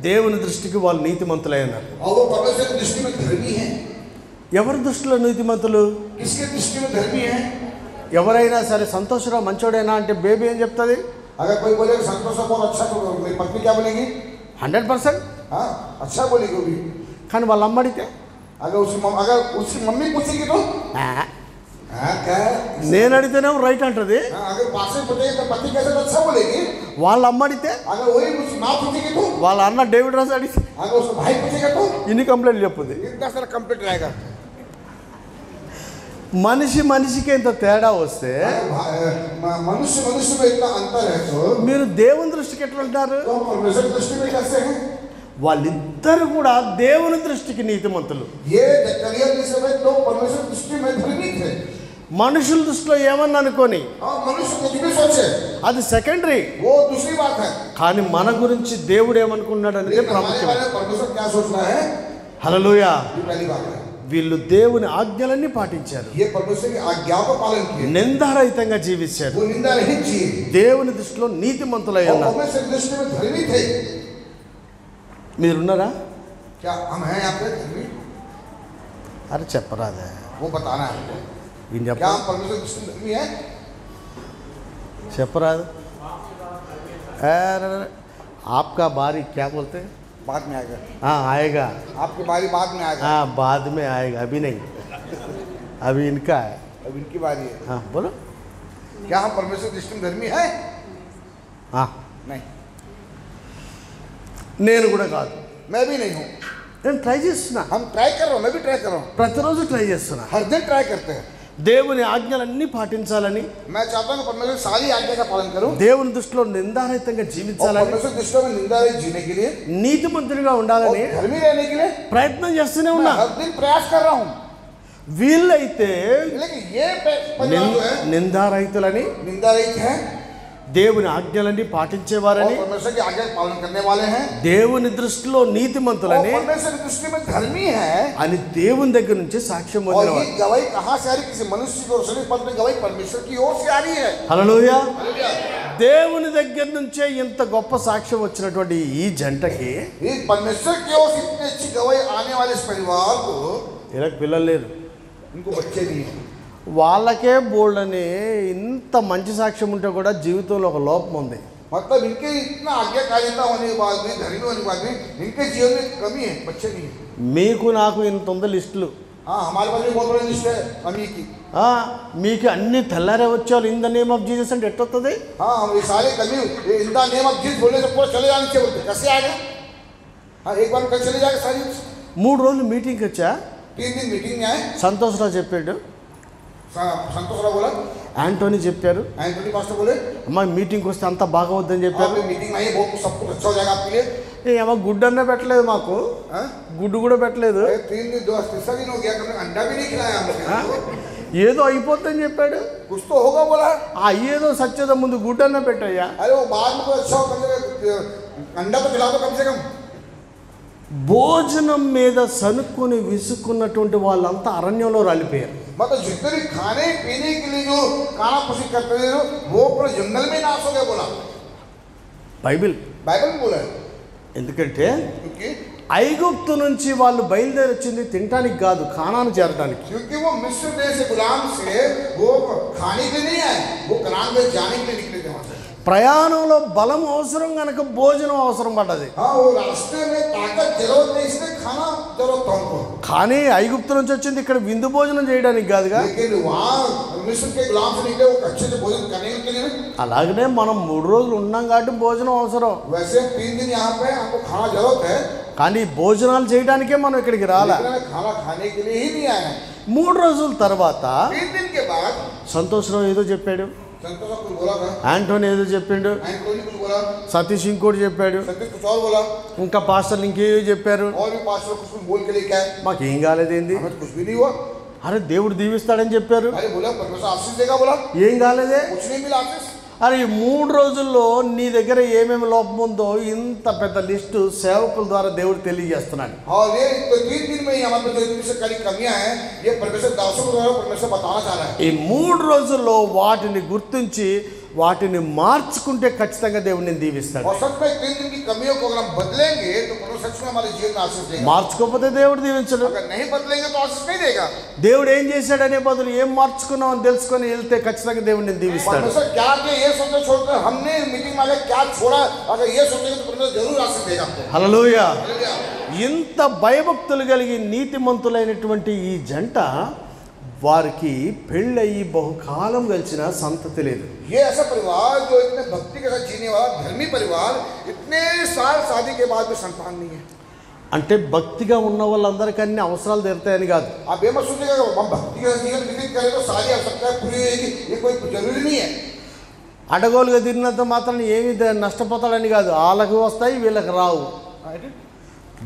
దేవుని దృష్టికి వాళ్ళు నీతిమంతులై ఉన్నారు. और वो परमेश्वर की दृष्टि में धर्मी है. ఎవరి దృష్టిలో నీతిమంతులు? किसके दृष्टि में धर्मी है? ఎవరైనా సరే సంతోషరావు మంచోడేనా అంటే బేబీ ఏం చెప్తుంది? अगर कोई बोले संतोष बहुत अच्छा तो मेरी पत्नी क्या बोलेगी? 100%. हाँ अच्छा बोलेगी वो भी. కానీ వాళ్ళ అమ్మ అడిగితే अगर उसकी मम्मी पूछेगी तो हाँ क्या? నేను అడిగితేనే రైట్ అంటది. अगर पास में पूछेगी तो पत्नी कैसे तो अच्छा बोलेगी. వాళ్ళ అమ్మ అడిగితే, अगर वही उसकी माँ पूछेगी तो, వాళ్ళ అన్న డేవిడ్ రాజు అడిగితే अगर उसका भाई पूछेगा तो ఇన్ని కంప్లైంట్ చెప్పుద్ది. इतना सारा कंप्लीट रहेगा. మనిషి మనిషికి ఇంత తేడా వస్తే मनुष्य मनुष्य में इतना अंतर है तो మీరు దేవుని దృష్టికి ఎట్లా ఉంటారు? परमेश्वर की दृष्टि में कैसे हैं? వాళ్ళిద్దరు కూడా దేవుని దృష్టికి నీతిమంతులు. ये जकरिया एलिजाबेथ तो परमेश्वर की दृष्टि में धर्मी थे. మనుషుల దృష్టిలో ఏమన్నా అనుకోని हाँ मनुष्य कुछ भी सोचे అది సెకండరీ. वो दूसरी बात है. కానీ మన గురించి దేవుడు ఏమనుకున్నాడు అనేది हमारे ప్రాముఖ్యం. बारे में परमेश्वर क्या सोचना है, హల్లెలూయా. ये पहली बात है. వీళ్ళు దేవుని ఆజ్ఞలన్నీ పాటించారు, ये परमेश्वर की आज्ञाओं का पालन किए, నిందారహితంగా జీవించారు, वो निंदा नहीं की, దేవుని దృష్టిలో నీతిమంతులై और ఉన్నారు. परमेश्वर की दृष्टि में धर्मी थे. మీరున్నారా? क्या हम हैं यहाँ पे धर्मी? అరే చెప్పరాదే, वो बताना है हमको. ఈయన क्या చెప్ప हम परमेश्वर की दृष्टि में धर्मी है? చెప్పరాదు. अरे आपका बारी क्या बोलते हैं? बाद में आएगा. हाँ आएगा. आपकी बारी बाद में आएगा. हाँ बाद में आएगा, अभी नहीं, अभी इनका है. अब इनकी बारी है. हाँ बोलो. क्या हम परमेश्वर की दृष्टि में धर्मी है? हाँ नहीं, నేను కూడా కాదు. मैं भी नहीं हूँ. నేను ట్రై చేస్తున్నా, हम ट्राई कर रहा हूँ, मैं भी ट्राई कर रहा हूँ. ప్రతిరోజు ట్రై చేస్తున్నా. हर दिन ट्राई करते हैं. దేవుని ఆజ్ఞలన్నీ పాటించాలని, मैं चाहता हूँ परमेश्वर की सारी आज्ञा का पालन करूँ, దేవుని దృష్టిలో నిందారహితంగా और జీవించాలని, परमेश्वर की दृष्टि में निंदा रहित जीने के लिए, నీతిమంతుడిగా और ఉండాలని धर्मी रहने के लिए ప్రయత్నం చేస్తూనే मैं ఉన్నా. हर दिन प्रयास कर रहा हूँ. వీళ్ళైతే लेकिन ये परिवार जो है నిందారహితులని, निंदा रहित है, దేవుని ఆజ్ఞలన్నీ పాటించేవారని, और परमेश्वर की आज्ञा का पालन करने वाले हैं, దేవుని దృష్టిలో और నీతిమంతులని परमेश्वर की दृष्टि में धर्मी है. అని దేవుని దగ్గర నుంచి సాక్ష్యం और పొందినవారు. ये गवाही कहाँ से आ रही? किसी मनुष्य की ओर से नहीं, परंतु गवाही परमेश्वर की ओर से आ रही है. హల్లెలూయా. हालेलुया. దేవుని దగ్గర నుంచే ఇంత గొప్ప సాక్ష్యం వచ్చినటువంటి ఈ జంటకి ये परमेश्वर की ओर से इतनी अच्छी गवाही आने वाले इस परिवार को, ఇలా पिల్లలు లేరు, इनको बच्चे नहीं हैं. వాళ్ళకే బోల్డని ఇంత మంచి సాక్ష్యం ఉంటే కూడా జీవితంలో ఒక లోపం ఉంది. मतलब इनके इतना आज्ञाकारिता होने के बाद में, धर्मी होने के बाद में, इनके जीवन में कमी है, बच्चे नहीं है. మీకు నాకు ఇంత ఉంది లిస్టులు. हाँ हमारे पास भी बहुत बड़ी लिस्ट है कमी की. మీకు అన్ని తెల్లారే వచ్చారు in the name of Jesus అంటే ఎట్టొస్తుంది? हाँ हम ये सारे कमी in the name of Jesus बोलने से पूरा चले जाने चाहिए, बोलते कैसे आएगा? हाँ एक बार कल चले जाएगा सारी. 3 రోజులు మీటింగ్కి వచ్చా, 3 दिन मीटिंग में आए. సంతోషరావు చెప్పాడు, संतोष राव बोला, యాంటోనీ చెప్పారు, एंटोनी पास्टर बोले, అమ్మ మీటింగ్కి వస్తే అంతా బాగా అవుద్దని చెప్పారు. आप मीटिंग में आइए, बहुत सब कुछ अच्छा हो जाएगा आपके लिए. ఏమో గుడ్డు అన్న పెట్టలేదు, మాకు हाँ? గుడ్డు కూడా పెట్టలేదు. 3 दिन 2 तीसरा दिन हो गया, कभी अंडा भी नहीं खिलाया हमने. ఏదో అయిపోతుందని చెప్పాడు. कुछ तो होगा बोला. ఏదో సత్యద ముందు గుడ్డు అన్న పెట్టయ్యా. अरे वो बाद में कोई अच्छा हो, अंडा तो खिला दो कम से कम. భోజనం మీద సనుక్కుని విసుక్కున్నటువంటి వాళ్ళంతా అరణ్యంలో రాలిపోయారు. मतलब जितने भी खाने पीने के लिए जो खाना पुष्टि करते थे वो पूरे जंगल में नाश हो गया बोला. బైబిల్. बाइबल में बोला है. ఎందుకంటే क्योंकि ఐగుప్తు నుంచి వాళ్ళు బయలుదేరి వచ్చింది తినడానికి కాదు, కానాను చేరడానికి. क्योंकि वो मिस्र देश से गुलाम से वो खाने के लिए नहीं आए, वो कनान में जाने के लिए निकले थे वहां से. ప్రయాణంలో బలం అవసరం కనుక భోజనం అవసరం పడ్డది. हाँ वो रास्ते में ताकत जरूरत है इसलिए खाना जरूरत था उनको. కానీ ఐగుప్తు నుంచి వచ్చింది ఇక్కడ విందు భోజనం చేయడానికి కాదుగా. लेकिन वहाँ मिस्र के गुलाम से निकले वो अच्छे से भोजन करने के लिए. అలాగనే మనం 3 రోజులు ఉన్నాం కాబట్టి భోజనం అవసరం. वैसे 3 दिन यहाँ पे आपको खाना जरूरत है. కానీ భోజనాలు చేయడానికే మనం ఇక్కడికి రాలా. खाना खाने के लिए ही नहीं आए हैं. 3 రోజుల తర్వాత 3 दिन के बाद సంతోషరావు ఏదో చెప్పాడు, संतोष कुछ बोला था, యాంటోని ఏదో చెప్పిండు, एंटोनी कुछ बोला, సతీష్ ఇంకోటి చెప్పాడు, सतीश कुछ और बोला, ఇంకా పాస్టర్లు ఇంకేదో చెప్పారు. और भी पास्टर कुछ बोल के लेके आए. మాకేం కాలేదేంది, हमें कुछ भी नहीं हुआ. అరే దేవుడు దీవిస్తాడని చెప్పారు, अरे बोला परमेश्वर आशीष देगा, बोला ఏం కాలేదే. कुछ नहीं मिला आशीष. అరే ఈ 3 రోజుల్లో నీ దగ్గర ఏమేమి లోపం ఉందో ఇంత పెద్ద లిస్టు సేవకుల ద్వారా దేవుడు తెలియజేస్తున్నాడు. और ये तो 3 दिन में ही हमारे जो इतनी से कड़ी कमियां हैं ये परमेश्वर दासों को द्वारा परमेश्वर बताना चाह रहा है. ఈ 3 రోజుల్లో వాటిని గుర్తించి వాటిని మార్చుకుంటే ఖచ్చితంగా దేవుడిని దీవిస్తాడు. और सच में 3 दिन की कमियों को अगर हम बदलेंगे तो परमेश्वर सच में हमारे जीवन में आशीष देगा. మార్చుకోకపోతే దేవుడు దీవించడు. अगर नहीं बदलेंगे तो आशीष नहीं देगा. దేవుడు ఏం చేశాడనే బదులు ఏం మార్చుకున్నాం అని తెలుసుకొని వెళ్తే ఖచ్చితంగా దేవుడిని దీవిస్తాడు. परमेश्वर क्या किया ये सोचते छोड़कर हमने मीटिंग में क्या छोड़ा, अगर ये सोचेंगे तो परमेश्वर जरूर आशीष देगा आपको. హల్లెలూయా. हालेलुया. ఇంత భయభక్తులు కలిగి నీతిమంతులైనటువంటి ఈ జంట వారికి పెళ్ళయి బహుకాలం గడిచిన సంతతి లేదు. ये ऐसा परिवार जो इतने भक्ति के साथ जीने वाला धर्मी परिवार इतने साल शादी के बाद भी संतान नहीं है. అంటే భక్తిగా ఉన్న వాళ్ళందరికీ అన్ని అవసరాలు తీరుతాయని కాదు. आप ये मत सोचिएगा कि हम भक्ति का जीवन व्यतीत करें तो सारी आवश्यकता पूरी होगी, ये कोई जरूरी नहीं है. అడగోలుగా తిరిగినంత మాత్రం ఏమి నష్టపోతాడని కాదు. వాళ్ళకి వస్తాయి వీళ్ళకి రావు.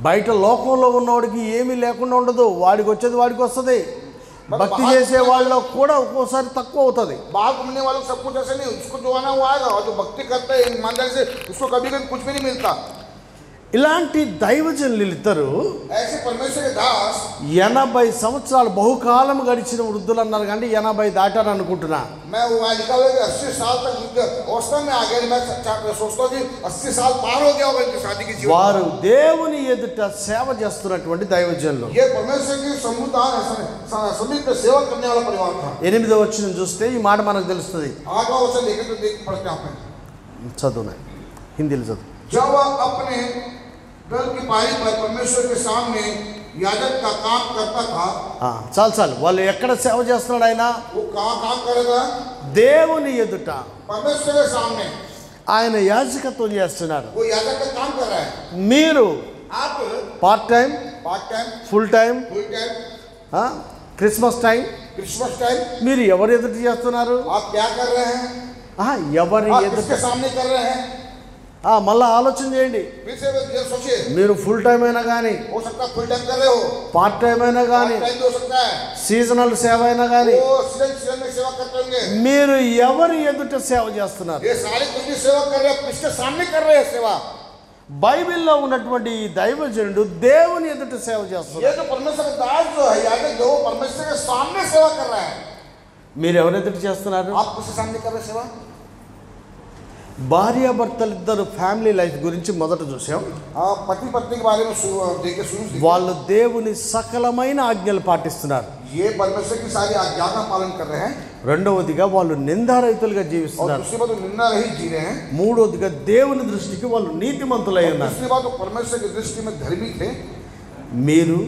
బయట లోకంలో ఉన్నవాడికి ఏమీ లేకుండా ఉండదు, వాడికి వచ్చేది వాడికి వస్తుంది. భక్తి చేసే వాళ్ళలో కూడా ఒక్కోసారి తక్కువ అవుతుంది. बाहर घूमने वालों को सब कुछ ऐसे नहीं, उसको जो आना वो आएगा, और जो भक्ति करता है ईमानदारी से उसको कभी कभी कुछ भी नहीं मिलता. ఇలాంటి దైవజనులు ఇద్దరు ऐसे परमेश्वर के दास 80 సంవత్సరాలు బహుకాలం గడిచిన వృద్ధులు అన్నారు, కానీ 80 దాటారు అనుకుంటున్నా. मैं वो वहाँ लिखा हुआ है कि 80 साल तक अवस्था में आ गए. मैं सोचता हूँ कि 80 साल पार हो गया होगा इनकी शादी की जीवन. వారు దేవుని ఎదుట సేవ చేస్తున్నటువంటి దైవజనులు. ये परमेश्वर की समुदाय सभी पे सेवा करने वाला परिवार था. 8వ వచనం చూస్తే ఈ మాట మనకు తెలుస్తుంది. 8वां वचन देखें तो देख पढ़ते हैं आप. చదువునా హిందీలో చదువు. जब वह अपने दल की पारी पर परमेश्वर के सामने याजक का काम करता था. చాలు వాళ్ళు ఎక్కడ సేవ చేస్తున్నాడు ఆయన? वो कहाँ काम करेगा? దేవుని ఎదుట परमेश्वर के सामने ఆయన యాజకత్వం చేస్తున్నారు. वो याजक का काम कर रहा है. మీరు आप part time, part time, full time, full time, Christmas time Christmas time మీరు ఎవరు ఎదుట చేస్తున్నారు? आप क्या कर रहे हैं? ఎవరి आप ఎదుట? किसके सामने कर रहे हैं? మళ్ళీ ఆలోచన చేయండి. फिर से ये सोचिए. మీరు ఫుల్ టైం అయినా కానీ, हो सकता है फुल टाइम कर रहे हो, పార్ట్ టైం అయినా కానీ, पार्ट टाइम भी हो सकता है, సీజనల్ సేవ అయినా కానీ, वो सीजन में सेवा करते होंगे. మీరు ఎవరి ఎదుట సేవ చేస్తున్నారు? ये सारे कुछ भी सेवा कर रहे हैं, किसके सामने कर रहे हैं सेवा? బైబిల్లో ఉన్నటువంటి ఈ దైవజనుడు దేవుని ఎదుట సేవ చేస్తున్నారు. ये जो परमेश्वर का दास जो है याजक जो परमेश्वर के सामने सेवा कर रहा है. మీరు ఎవరి ఎదుట చేస్తున్నారు? आप किसके सामने कर रहे हैं सेवा? భార్యాభర్తలిద్దరు ఫ్యామిలీ లైఫ్ గురించి మొదట చూసాం. पति पत्नी के बारे में देखे शुरू से వాళ్ళు దేవుని సకలమైన ఆజ్ఞలు పాటిస్తున్నారు. ये परमेश्वर की सारी आज्ञा का पालन कर रहे हैं. రెండవదిగా వాళ్ళు నిందారహితులుగా और జీవిస్తున్నారు. दूसरी बात निंदा रही जी रहे हैं. మూడవదిగా దేవుని దృష్టికి వాళ్ళు నీతిమంతులై ఉన్నారు. दूसरी बात परमेश्वर की दृष्टि में धर्मी थे. మీరు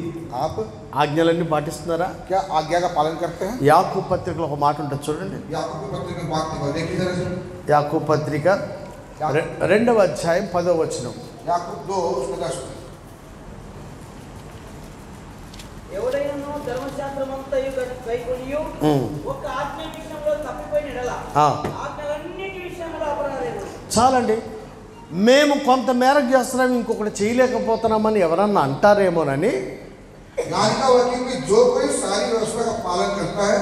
आप ఆజ్ఞలన్నీ పాటిస్తున్నారా? क्या आज्ञा का पालन करते हैं? యాకోబు పత్రికలో ఒక మాట ఉంటుంది చూడండి. याकूब की पत्री में बात देखिए जरा से. యాకోబు పత్రిక 2వ అధ్యాయం 10వ వచనం. याकूब 2 उसमें 10. ఎవడైనా ధర్మశాస్త్రమంతయు కైకొనియు ఒక ఆజ్ఞ విషయంలో తప్పిపోయిన ఎడల ఆజ్ఞలన్నిటి విషయంలో అపరాధుడు. చాలండి. మేము కొంత మేరకు చేస్తున్నాం, ఇంకొకటి చేయలేకపోతున్నామని ఎవరన్నా అంటారేమోనని यानी का वकील में जो कोई सारी व्यवस्था का पालन करता है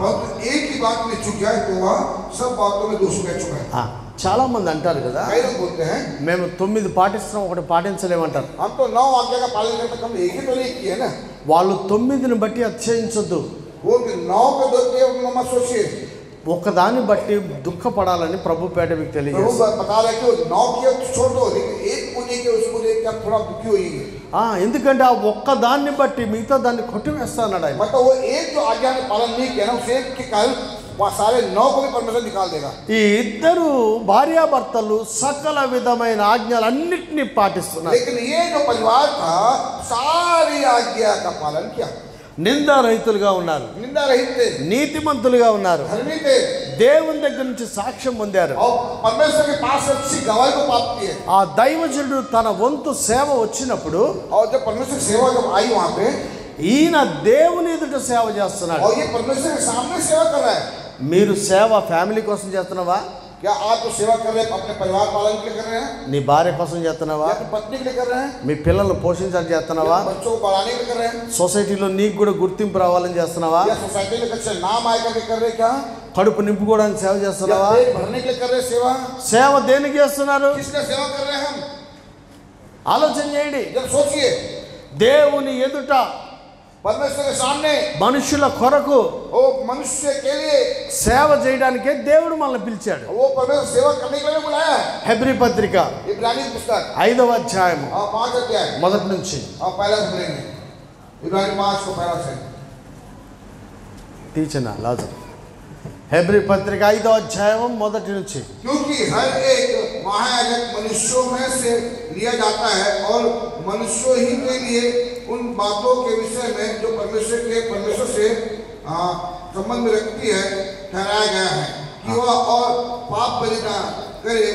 और एक ही बात में चूक जाए तो वह सब बातों में दोषी रह चुका है. చాలా మంది అంటారు కదా, कई लोग बोलते हैं మేము 9 పాటిస్తున్నాం, ఒకటి పాటించలేమంటారు. हम तो 9 आज्ञा का पालन करते, हम एक ही तो नहीं किए ना. వాళ్ళు 9ని బట్టి అతిశయించొద్దు. वो 9 को दो के मत सोचिए. ఒకదాన్ని బట్టి దుఃఖపడాలని ప్రభు పేట మీకు प्रभु తెలియజేస్తారు. बता रहे कि 9 किए तो छोड़ दो, लेकिन एक को लेके उसको लेके आप थोड़ा दुखी होइए. ఎందుకంటే ఆ ఒక్కదాన్ని బట్టి మిగతా దాన్ని కొట్టివేస్తా అన్నాడు ఆయన. मतलब वो एक जो आज्ञा ने पालन नहीं किया ना, उस एक के कारण वहाँ सारे 9 को भी परमेश्वर निकाल देगा। ఈ ఇద్దరు భార్యాభర్తలు సకల విధమైన ఆజ్ఞలన్నిటినీ పాటిస్తున్నారు. लेकिन ये जो परिवार था सारी आज्ञा का पालन किया, నిందారహితులుగా ఉన్నారు, निंदा रहित थे, నీతిమంతులుగా ఉన్నారు, धर्मी थे దేవుని దగ్గర నుంచి సాక్ష్యం పొందారు. और परमेश्वर के पास अच्छी गवाही को प्राप्त किए। ఆ దైవజనుడు తన వంతు సేవ వచ్చినప్పుడు और जब परमेश्वर की सेवा जब आई वहाँ पे, ఈయన దేవుని ఎదుట సేవ చేస్తున్నాడు. और ये परमेश्वर के सामने सेवा कर रहा है। మీరు సేవ ఫ్యామిలీ కోసం చేస్తున్నావా? क्या आप तो सेवा कर रहे हैं अपने परिवार पालन के लिए कर रहे हैं, నీ భార్య కోసం చేస్తున్నావా? या अपनी पत्नी के लिए कर रहे हैं, మీ పిల్లల్ని పోషించాలని చేస్తున్నావా? या बच्चों को बढ़ाने के लिए कर रहे हैं, సొసైటీలో నీకు కూడా గుర్తింపు రావాలని చేస్తున్నావా? या सोसाइटी में अच्छे नाम आए करके कर रहे हैं, क्या కడుపు నింపుకోవడానికి సేవ या చేస్తున్నావా? पेट भरने के लिए कर रहे हैं सेवा? సేవ దేనికి చేస్తున్నారు? किसका सेवा कर रहे हैं हम? ఆలోచన చేయండి. जब सोचिए, దేవుని ఎదుట परमेश्वर के सामने మనుషుల కొరకు वो मनुष्य के लिए సేవ చేయడానికే దేవుడు మనల్ని పిలిచాడు. वो परमेश्वर सेवा करने के लिए बुलाया है। హెబ్రీ పత్రిక इब्रानी पुस्तक 5వ అధ్యాయము 5 अध्याय మొదటి నుంచి पहला से पढ़ेंगे। इब्रानी 5 को पहला से। తీర్చిన లాజరు. హెబ్రీ పత్రిక 5వ అధ్యాయం మొదటి నుంచి. क्योंकि हर एक महायाजक मनुष्यों में से लिया जाता है और मनुष्यों ही के लिए उन बातों के विषय में जो परमेश्वर से संबंध में रखती है ठहराया गया है कि वह और पाप बलिदान करे।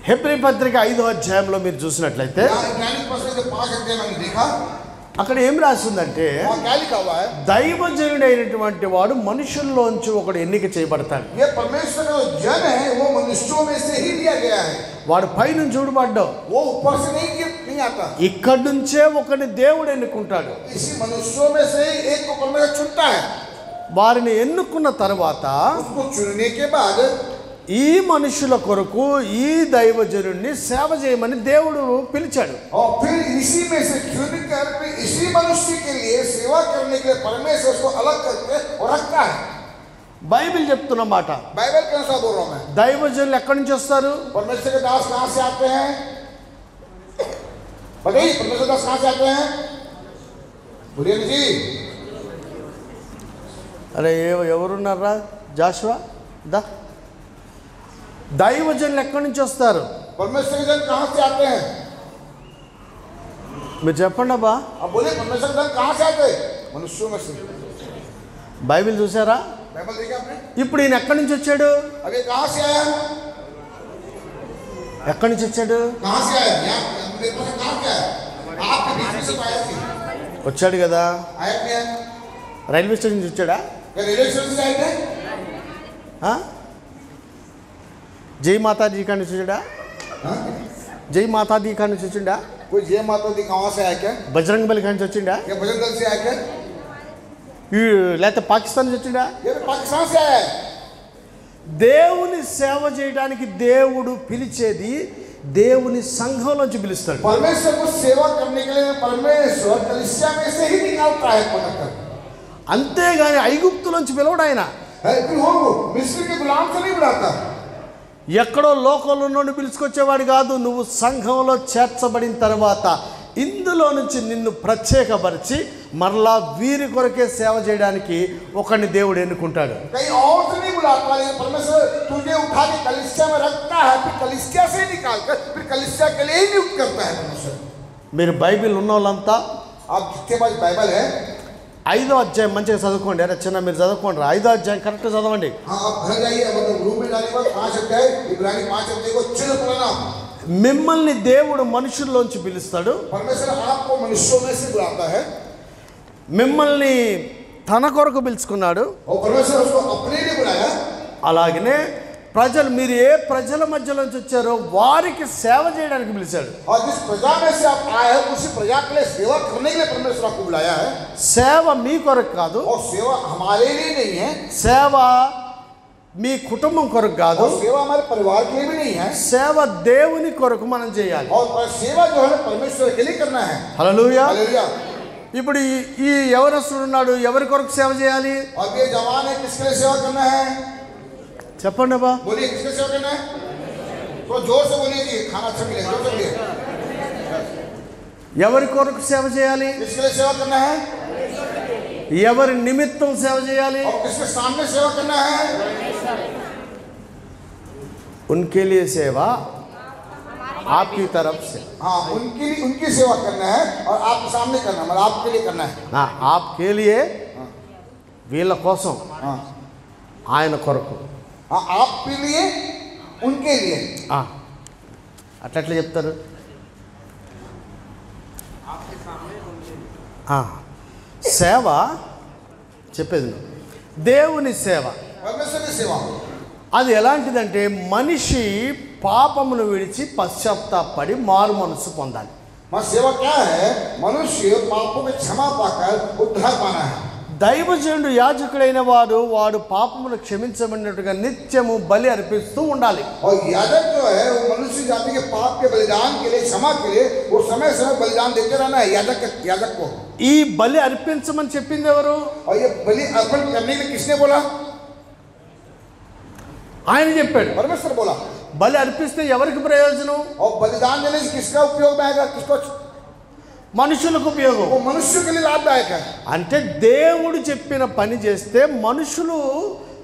హెబ్రీ పత్రిక 5వ అధ్యాయంలో మీరు చూసినట్లయితే इब्रानी पुस्तक जो 5 अध्याय मैंने देखा, అక్కడ ఏం రాసిందంటే वहाँ क्या लिखा हुआ है? దైవజనుడైనటువంటి వాడు మనుషుల్లోంచి ఒకడు ఎన్నిక చేయబడతాడు. ये परमेश्वर का जो जन है वो मनुष्यों में से ही लिया गया है। వాడు పైనుంచి చూడబడ్డావు, वो ऊपर से नहीं आता। ఇక్కడి నుంచే ఒకని దేవుడు ఎన్నుకుంటాడు. इसी मनुष्यों में से ही एक को परमेश्वर चुनता है। వారిని ఎన్నుకున్న తర్వాత उसको चुनने के बाद ఈ మనుషుల కొరకు ఈ దైవజనుడిని సేవ చేయమని దేవుడు పిలిచాడు. और फिर इसी में से चुनकर फिर इसी मनुष्य के लिए सेवा करने के लिए परमेश्वर उसको अलग करके और रखता है। బైబిల్ చెప్తున్న మాట. बाइबल के अनुसार बोल रहा हूं मैं। దైవజనులు ఎక్కడి నుంచి వస్తారు? परमेश्वर के दास कहां से आते हैं? बताइए, परमेश्वर दास कहां से आते हैं? बोलिए जी। అరే ఎవరున్నారా? జాషువా దా. దైవజనులు ఎక్కడి నుంచి వస్తారు? परमेश्वर के जन कहां से आते हैं? మీరు చెప్పండి అబ్బా. अब बोलिए, परमेश्वर के जन कहां से आते हैं? मनुष्यों में से। బైబిల్ చూసారా? बाइबल देखा आपने? ఇప్పుడు ఈయన ఎక్కడి నుంచి వచ్చాడు? अब ये कहां से आया? ఎక్కడి నుంచి వచ్చాడు? कहां से आया? यहाँ मेरे पास कहां क्या है? आपके बीच में से आया थी। వచ్చాడు కదా. आया क्या? రైల్వే స్టేషన్ నుంచి వచ్చాడా? क्या रेलवे स्टेशन से आए थे? ఆ? జై మాతాజీ కాడి నుంచి వచ్చాడా? हाँ? జై మాతాజీ కాడి నుంచి వచ్చిండా? कोई जय माता दी कहां से आया क्या? బజరంగ బలి కాడి నుంచి వచ్చిండా? क्या भजन दल से आया क्या? లేకపోతే పాకిస్తాన్ నుంచి వచ్చిండా? ये तो पाकिस्तान से आया है। దేవుని సేవ చేయడానికి దేవుడు పిలిచేది దేవుని సంఘంలోంచి పిలుస్తాడు. परमेश्वर को सेवा करने के लिए परमेश्वर कलीसिया में से ही निकालता है पकड़कर। అంతేగాని ఐగుప్తులోంచి పిలవడు ఆయన. फिर वो मिस्र के गुलाम से नहीं बुलाता। ఎక్కడో లోకంలో నుండి పిలుచుకొచ్చేవాడు కాదు. నువ్వు సంఘంలో చేర్చబడిన తర్వాత ఇందులో నుంచి నిన్ను ప్రత్యేకపరిచి మరలా వీరి కొరకే సేవ చేయడానికి ఒకరిని దేవుడు ఎన్నుకుంటాడు. कहीं और से नहीं बुलाता, लेकिन परमेश्वर तुझे उठा के कलीसिया में रखता है, फिर कलीसिया से निकाल कर फिर कलीसिया के लिए ही नियुक्त करता है परमेश्वर। మీరు బైబిల్ ఉన్న వాళ్ళంతా आप जितने पास बाइबल है, 5వ అధ్యాయం మంచిగా చదువుకోండి. అరే చిన్న మీరు చదువుకోండి. 5వ అధ్యాయం కరెక్ట్గా చదవండి. हाँ आप घर जाइए, मतलब रूम में जाने के बाद 5 अध्याय इब्रानी 5 अध्याय को अच्छे से पढ़ना। మిమ్మల్ని దేవుడు మనుషుల్లోంచి పిలుస్తాడు. परमेश्वर आपको मनुष्यों में से बुलाता है మిమ్మల్ని తన కొరకు పిలుచుకున్నాడు. और परमेश्वर उसको अपने लिए बुलाया। అలాగనే ప్రజలు మీరు ఏ ప్రజల మధ్యలోంచి వచ్చారో వారికి సేవ చేయడానికి పిలిచాడు. और जिस प्रजा में से आप आए हैं उसी प्रजा के लिए सेवा करने के लिए परमेश्वर आपको बुलाया है। సేవ మీ కొరకు కాదు, और सेवा हमारे लिए नहीं है, సేవ మీ కుటుంబం కొరకు కాదు, और सेवा हमारे परिवार के लिए भी नहीं है, సేవ దేవుని కొరకు మనం చేయాలి. और सेवा जो है परमेश्वर के लिए करना है। హల్లెలూయా. हालेलुया। ఇప్పుడు ఈ యవనస్తుడు ఉన్నాడు, ఎవరి కొరకు సేవ చేయాలి? और ये जवान है, किसके लिए सेवा करना है? చెప్పండి అబ్బా. बोलिए, किसके सेवा करना है? तो जोर से बोलिए जी, खाना अच्छा मिलेगा, जोर से बोलिए। ఎవరి కొరకు సేవ చేయాలి? किसके लिए सेवा करना है? ఎవరి నిమిత్తం సేవ చేయాలి? और किसके सामने सेवा करना है? उनके लिए सेवा आपकी तरफ से, हाँ, उनकी सेवा करना है और आपके सामने करना है, मतलब आपके लिए करना है। हाँ, आपके लिए వీళ్ళ కోసం, हाँ ఆయన కొరకు. हाँ, आपके लिए उनके लिए। అట్లా ఎట్లా చెప్తారు? సేవ చెప్పేది దేవుని సేవ. परमेश्वर की सेवा అది ఎలాంటిదంటే మనిషి పాపమును విడిచి పశ్చాత్తాపడి మారు మనసు పొందాలి. मां सेवा क्या है? मनुष्य पापों की क्षमा पाकर उद्धार पाना है। దైవజనుడు యాజకుడైన వాడు పాపమును క్షమించబడినట్టుగా నిత్యము బలి అర్పిస్తూ ఉండాలి. और याजक जो है वो मनुष्य जाति के पाप के बलिदान के लिए, क्षमा के लिए वो समय समय बलिदान देते रहना है याजक को। ఈ బలి అర్పించమని చెప్పింది ఎవరు? और ये बलि अर्पण करने के लिए किसने बोला? ఆయన చెప్పాడు. परमेश्वर बोला। బలి అర్పిస్తే ఎవరికి ప్రయోజనం? और बलिदान देने से किसका उपयोग में आएगा? किसको? మనుషులకు ఉపయోగం. वो मनुष्य के लिए लाभदायक है। అంటే దేవుడు చెప్పిన పని చేస్తే మనుషులు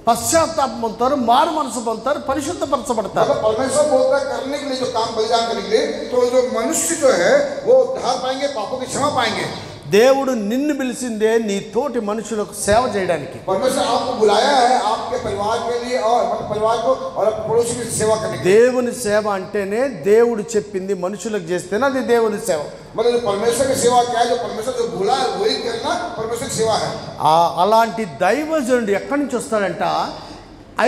పశ్చాత్తాపం పొందుతారు, మారు మనసు పొందుతారు, పరిశుద్ధపరచబడతారు. अगर परमेश्वर बोलता है करने के लिए जो काम बलिदान करने के लिए, तो जो मनुष्य जो है वो उद्धार पाएंगे, पापों की क्षमा पाएंगे। దేవుడు నిన్ను పిలిచిందే నీ తోటి మనుషులకు సేవ చేయడానికి. परमेश्वर आपको बुलाया है आपके परिवार के लिए और मतलब परिवार को और पड़ोसी की सेवा करने के लिए। దేవుని సేవ అంటేనే దేవుడు చెప్పింది మనుషులకు చేస్తేనే అది దేవుని సేవ. मतलब जो परमेश्वर की सेवा क्या है? जो परमेश्वर जो बोला है वही करना परमेश्वर की सेवा है। అలాంటి దైవజనుడు ఎక్కడి నుంచి వస్తాడంట?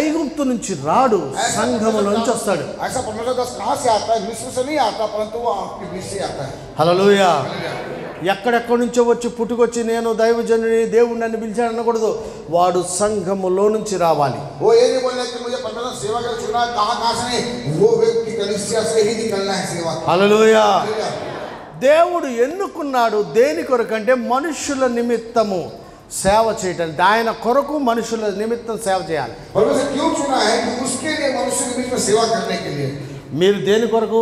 ఐగుప్తు నుంచి రాడు, సంఘముల నుంచి వస్తాడు. ऐसा परमेश्वर दास कहाँ से आता है? मिस्र से नहीं आता, परंतु वो आपके बीच से आता है। హల్లెలూయా. ఎక్కడెక్కడి నుంచో వచ్చి పుట్టుకొచ్చి నేను దైవజనుని దేవుడు నన్ను పిలిచాడు అనకూడదు. వాడు సంఘములో నుంచి రావాలి. वो ये नहीं बोलना कि मुझे परमेश्वर सेवा के लिए चुना है, कहाँ से नहीं, वो व्यक्ति कलीसिया से ही निकलना है सेवा। హల్లెలూయా. దేవుడు ఎన్నుకున్నాడు దేని కొరకంటే మనుషుల నిమిత్తము సేవ చేయటానికి. ఆయన కొరకు మనుషుల నిమిత్తం సేవ చేయాలి. परमेश्वर क्यों चुना है? कि उसके लिए मनुष्य के बीच में सेवा करने के लिए। మీరు దేని కొరకు?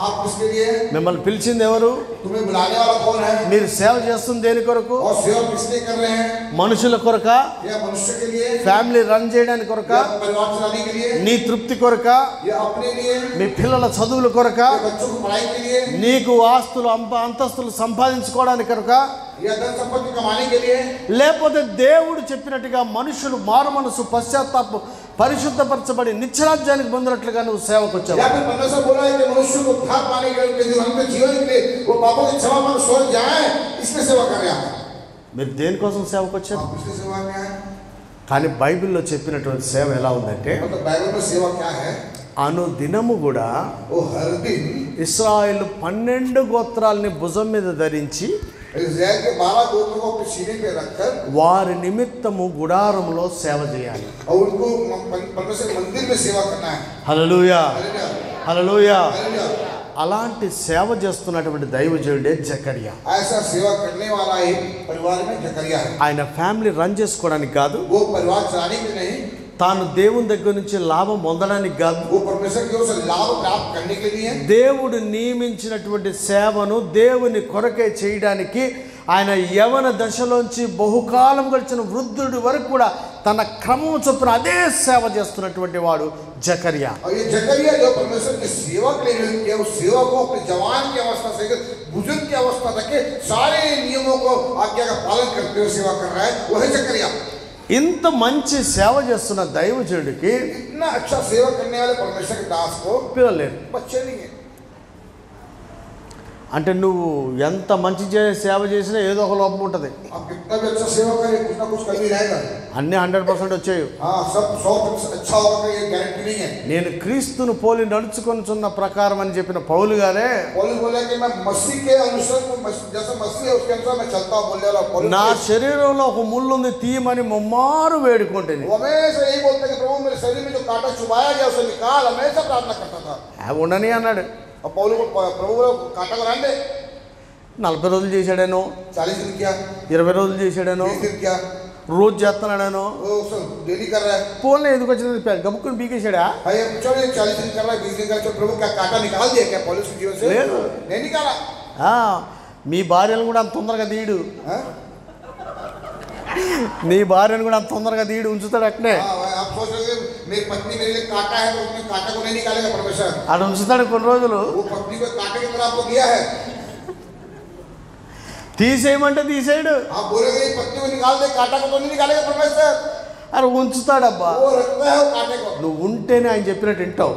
आप किसके लिए? మిమ్మల్ని పిలిచింది ఎవరు? तुम्हें बुलाने वाला कौन है? మీరు సేవ చేస్తుంది దేని కొరకు? और सेवा किसके कर रहे हैं? మనుషుల కొరకా? या मनुष्य के लिए? ఫ్యామిలీ రన్ చేయడానికి కొరకా? या परिवार चलाने के लिए? నీ తృప్తి కొరకా? या अपने लिए? మీ పిల్లల చదువుల కొరకా? या बच्चों की पढ़ाई के लिए? నీకు ఆస్తులు అంతస్తులు సంపాదించుకోవడానికి కొరకా? या धन संपत्ति कमाने के लिए? లేకపోతే దేవుడు చెప్పినట్టుగా మనుషులు మారు మనసు పశ్చాత్తాపం పరిశుద్ధపరచబడి నిత్యరాజ్యానికి పొందినట్లుగా నువ్వు సేవకు వచ్చావు. या फिर परमेश्वर बोला है कि मनुष्य को उद्धार पाने के लिए, उनके जीवन के लिए वो पापों की क्षमा पाकर स्वर्ग जाए, इसमें सेवा कर रहे हैं। మీరు దేనికోసం సేవకు వచ్చారు? आप किसकी सेवा में आए? కానీ బైబిల్లో చెప్పినటువంటి సేవ ఎలా ఉందంటే मतलब बाइबल में सेवा क्या है? అనుదినము కూడా वो हर दिन ఇశ్రాయేలు 12 గోత్రాలని భుజం మీద ధరించి इस्राएल के 12 गोत्रों को अपने सीने पे रखकर వారి నిమిత్తము గుడారంలో సేవ చేయాలి. और उनको परमेश्वर मंदिर में सेवा करना है। హల్లెలూయా, హల్లెలూయా. हालेलुया। అలాంటి సేవ చేస్తున్నటువంటి దైవజనుడే జకరియా. ऐसा सेवा करने वाला एक परिवार में जकरिया है। ఆయన ఫ్యామిలీ రన్ చేసుకోవడానికి కాదు, वो परिवार चलाने के नहीं, తాను దేవుని దగ్గర నుంచి లాభం పొందడానికి కాదు, वो परमेश्वर की ओर से लाभ प्राप्त करने के लिए, దేవుడు నియమించినటువంటి సేవను దేవుని కొరకే చేయడానికి ఆయన యవన దశలోంచి బహుకాలం గడిచిన వృద్ధుడి వరకు కూడా తన క్రమం చొప్పున అదే సేవ చేస్తున్నటువంటి వాడు జకరియా. और ये जकरिया जो परमेश्वर की सेवा के लिए नियुक्त किया, उस सेवा को अपने जवान की अवस्था से बुजुर्ग की अवस्था तक के सारे नियमों को आज्ञा का पालन करते हुए सेवा कर रहा है, वो है जकरिया। ఇంత మంచి సేవ చేస్తున్న దైవజనుడికి इतना अच्छा सेवा करने वाले परमेश्वर के दास को పిల్లలు లేరు. बच्चे नहीं है। అంటే నువ్వు ఎంత మంచి సేవ చేసినా ఏదో ఒక లోపం ఉంటుంది. आप कितना भी अच्छा सेवा करें, कुछ ना कुछ कमी रहेगा। అన్నీ 100% వచ్చాయి. हाँ, सब 100% अच्छा होगा ये गारंटी नहीं है। నేను క్రీస్తును పోలి నడుచుకొనుచున్న ప్రకారం అని చెప్పిన పౌలు గారే पौलुस बोला कि मैं मसीह के अनुसार, जैसा मसीह है उसके अनुसार मैं चलता हूँ बोलने वाला पौलुस। నా శరీరంలో ఒక ముళ్ళుంది తీయమని ముమ్మారు వేడుకుంటుంది. वो हमेशा यही बोलते हैं कि प्रभु मेरे शरीर में जो कांटा चुभाया गया उसे निकाल, हमेशा प्रार्थना करता था। ఉండని అన్నాడు. और पौलुस को प्रभु बोला कांटा को रहने दे। 40 రోజులు చేశాడేనో, 40 दिन किया, 20 రోజులు చేశాడేనో, 20 दिन किया, రోజు చేస్తున్నాడేనో, वो डेली कर रहा है। పోలే ఎందుకు వచ్చింది గబుక్కుని పీకేశాడా? भाई अब चलो 40 दिन कर रहा है, 20 दिन कर रहा है, प्रभु क्या कांटा निकाल दिया क्या पौलुस के जीवन से? नहीं निकाला। మీ భార్యలు కూడా అంత తొందరగా తీయడు. నీ భార్యను కూడా అంత తొందరగా తీయడు ఉంచుతాడు అట్నే. आप सोच रहे हो मेरी पत्नी मेरे लिए काटा है तो उसने काटा को नहीं निकालेगा परमेश्वर. అటు ఉంచుతాడు కొన్ని రోజులు. वो पत्नी को काटे की तरह आपको दिया है. తీసేయమంటే తీసేయడు. आप बोलोगे पत्नी को निकाल दे, काटा को तो नहीं निकालेगा परमेश्वर. అరే ఉంచుతాడబ్బా. वो रखता है वो काटे को. నువ్వు ఉంటేనే ఆయన చెప్పినట్టు వింటావు.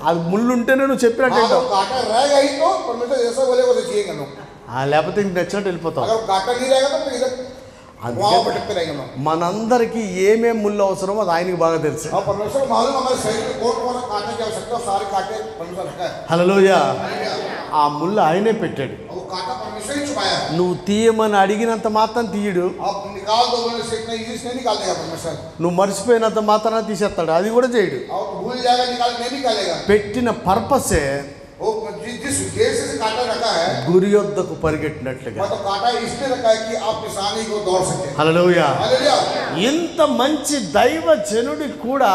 అది ముళ్ళు ఉంటేనే నువ్వు చెప్పినట్టు వింటావు. काटा रहेगा ही तो परमेश्वर जैसा बोलेगा वैसे जिएगा लोग. లేకపోతే ఇంక నచ్చినట్టు వెళ్ళిపోతావు. अगर काटा नहीं रहेगा तो फिर वहाँ भटकते रहेंगे लोग. మనందరికీ ఏమేం ముళ్ళు అవసరమో అది ఆయనకి బాగా తెలుసు. और परमेश्वर मालूम हमारे शरीर में कौन कौन काटे की आवश्यकता सारे काटे परमेश्वर रखा है. హల్లెలూయా. ఆ ముళ్ళు ఆయనే పెట్టాడు. वो काटा परमेश्वर ही छुपाया है. నువ్వు తీయమని అడిగినంత మాత్రం తీయడు. आप निकाल दो बोले से इतना ईजी नहीं निकाल देगा परमेश्वर. నువ్వు మర్చిపోయినంత మాత్రాన తీసేస్తాడు. అది కూడా చేయడు. और भूल जाएगा निकाल नहीं निकालेगा. పెట్టిన పర్పసే वो जिस उद्देश्य से काटा रखा है గురి యొద్దకు పరిగెట్టినట్లుగా. मतलब काटा इसलिए रखा है कि आप निशानी को दौड़ सके. హల్లెలూయా. हालेलुया. ఇంత మంచి దైవ జనుడికి కూడా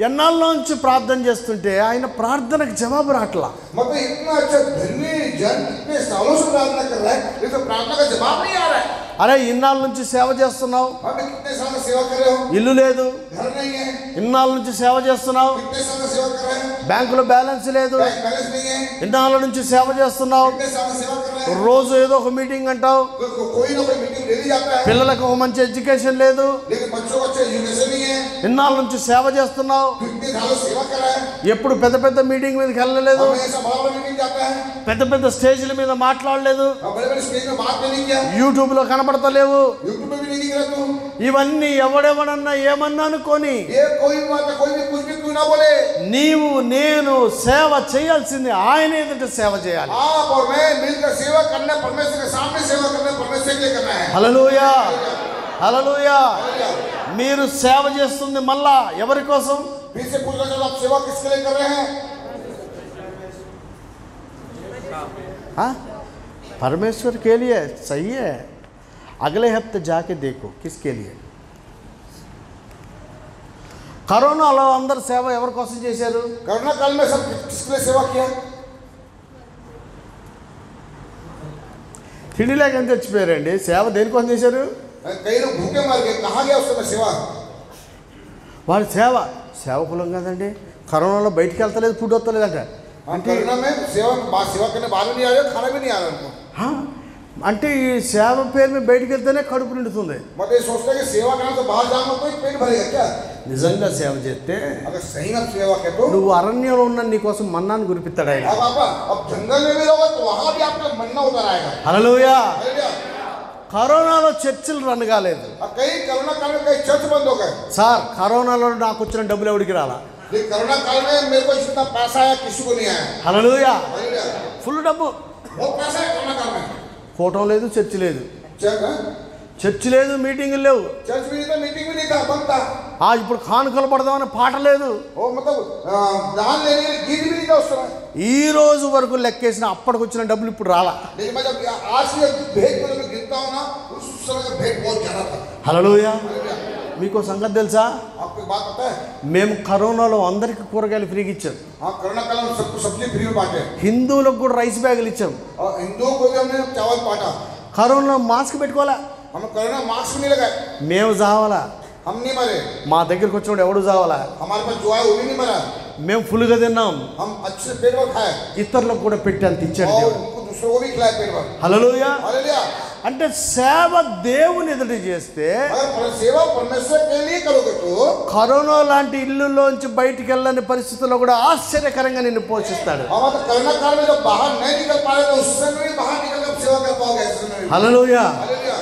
ఎన్నాళ్ళలోంచి ప్రార్థన చేస్తుంటే ఆయన ప్రార్థనకు జవాబు రావట్లా. मतलब इतना अच्छा धन्य जन इतने सालों से प्रार्थना कर रहा है लेकिन प्रार्थना का जवाब नहीं आ रहा है. అరే ఇన్నాళ్ళ నుంచి సేవ చేస్తున్నావు, हम कितने साल से सेवा कर रहे हो, ఇల్లు లేదు. घर नहीं है. ఇన్నాళ్ళ నుంచి సేవ చేస్తున్నావు, कितने साल से सेवा कर रहे हैं, బ్యాంకులో బ్యాలెన్స్ లేదు. बैंक बैलेंस नहीं है. ఇన్నాళ్ళ నుంచి సేవ చేస్తున్నావు, कितने साल से सेवा कर रहे हैं, రోజు ఏదో ఒక మీటింగ్ అంటావు. कोई ना कोई मीटिंग डेली जाता है పిల్లలకు ఒక మంచి ఎడ్యుకేషన్ లేదు. लेकिन बच्चों को अच्छा एजुकेशन नहीं है. ఇన్నాళ్ళ నుంచి సేవ చేస్తున్నావు, कितने सालों से सेवा कर रहा है, ఎప్పుడు పెద్ద పెద్ద మీటింగ్ మీదకి వెళ్ళలేదు, हमेशा बड़ा बड़ा मीटिंग जाता है, పెద్ద పెద్ద స్టేజ్ల మీద మాట్లాడలేదు, बड़े बड़े स्टेज में बात नहीं किया, యూట్యూబ్లో కనపడతలేవు. यूट्यूब में भी नहीं दिख रहा तू. ఇవన్నీ ఎవడెవడన్నా ఏమన్నా అనుకోని ये कोई भी बात है, कोई भी कुछ भी क्यों ना बोले, నీవు నేను సేవ చేయాల్సింది ఆయన ఎదుట సేవ చేయాలి. आप और मैं मिलकर सेवा करना, परमेश्वर के सामने सेवा करना, परमेश्वर के लिए करना है. హల్లెలూయా. హల్లెలూయా. हालेलुया. మీరు సేవ చేస్తుంది మళ్ళా ఎవరి కోసం? फिर से पूछना चाहता हूं, आप सेवा किसके लिए कर रहे हैं? परमेश्वर के लिए. सही है. अगले हफ्ते जाके देखो किसके लिए. కరోనాలో అందరు సేవ ఎవరి కోసం చేశారు? कोरोना काल में सब किसके लिए सेवा किया? తిండి లేక ఎంత చచ్చిపోయారండి. సేవ దేనికోసం చేశారు? कई लोग भूखे मर गए, कहाँ गया उस समय सेवा? వాళ్ళు సేవకులం కదండి. కరోనాలో బయటికి వెళ్తలేదు, ఫుడ్ వస్తలేదంట. कोरोना में सेवा करने बाहर नहीं आ रहे, खाना भी नहीं आ रहा उनको. అంటే ఈ సేవ పేరు మీద బయటికి వెళ్తేనే కడుపు నిండుతుంది. मतलब ये सोचते हैं कि सेवा करना तो बाहर जाना तो पेट भरेगा क्या? నిజంగా సేవ చేస్తే अगर सही में सेवा करे तो నువ్వు అరణ్యంలో ఉన్న నీ కోసం మన్నాను కురిపిస్తాడు ఆయన. अब जंगल में भी रहोगे तो वहां भी आपका मन्ना उतर आएगा. హల్లెలూయా. हालेलुया. కరోనాలో చర్చిలు రన్ కాలేదు. अब कई कोरोना काल में कई चर्च बंद हो गए. సార్ కరోనాలో నాకు వచ్చిన డబ్బులు ఎవరికి రాలా? लेकिन कोरोना काल में मेरे को जितना पैसा आया किसी को नहीं आया. హల్లెలూయా. हालेलुया. ఫుల్ డబ్బు. बहुत पैसा है कोरोना काल में. కూటం లేదు, చర్చి లేదు. చర్చి లేదు, మీటింగులు లేవు. चर्च भी नहीं था, मीटिंग भी नहीं था, बंद था. ఇప్పుడు కానుకలు పడదామని పాట లేదు. वो मतलब दान लेने के लिए गीत भी नहीं था उस समय. ఈ రోజు వరకు లెక్కేసిన అప్పటికి వచ్చిన డబ్బులు ఇప్పుడు రాలా. लेकिन मैं जब आज की भेंट को जब गिनता हूँ ना, उस समय का भेंट बहुत ज्यादा था. హల్లెలూయా. हालेलुया. మీకు సంగతి తెలుసా? आपको एक बात पता है? మేము కరోనాలో అందరికి కూరగాయలు ఫ్రీగా ఇచ్చాం. हाँ, कोरोना काल में सबको सब्जी फ्री में बांटे హిందువులకు కూడా రైస్ బ్యాగులు ఇచ్చాం. और हिंदुओं को भी हमने चावल बांटा. కరోనాలో మాస్క్ పెట్టుకోవాలా. हमें कोरोना मास्क भी नहीं लगाए. మేము చావాలా. हम नहीं मरे. మా దగ్గరికి వచ్చినప్పుడు ఎవడు చావాలా. हमारे पास जो आया वो भी नहीं मरा. మేము ఫుల్గా తిన్నాం. हम अच्छे से पेट भर खाए ఇతరులకు కూడా పెట్టి అంత ఇచ్చాడు और దేవుడు. उनको दूसरों को भी खिलाए पेट भर. హల్లెలూయా. हालेलुया. అంటే సేవ దేవుని ఎదుట చేస్తే अगर सेवा परमेश्वर के लिए करोगे तो కరోనా లాంటి ఇల్లులోంచి బయటికి వెళ్ళని పరిస్థితుల్లో కూడా ఆశ్చర్యకరంగా నిన్ను పోషిస్తాడు. हम तो कोरोना काल में जब बाहर नहीं निकल पा रहे तो उस समय भी बाहर निकल कर सेवा कर पाओगे ऐसे समय भी. హల్లెలూయా. हालेलुया.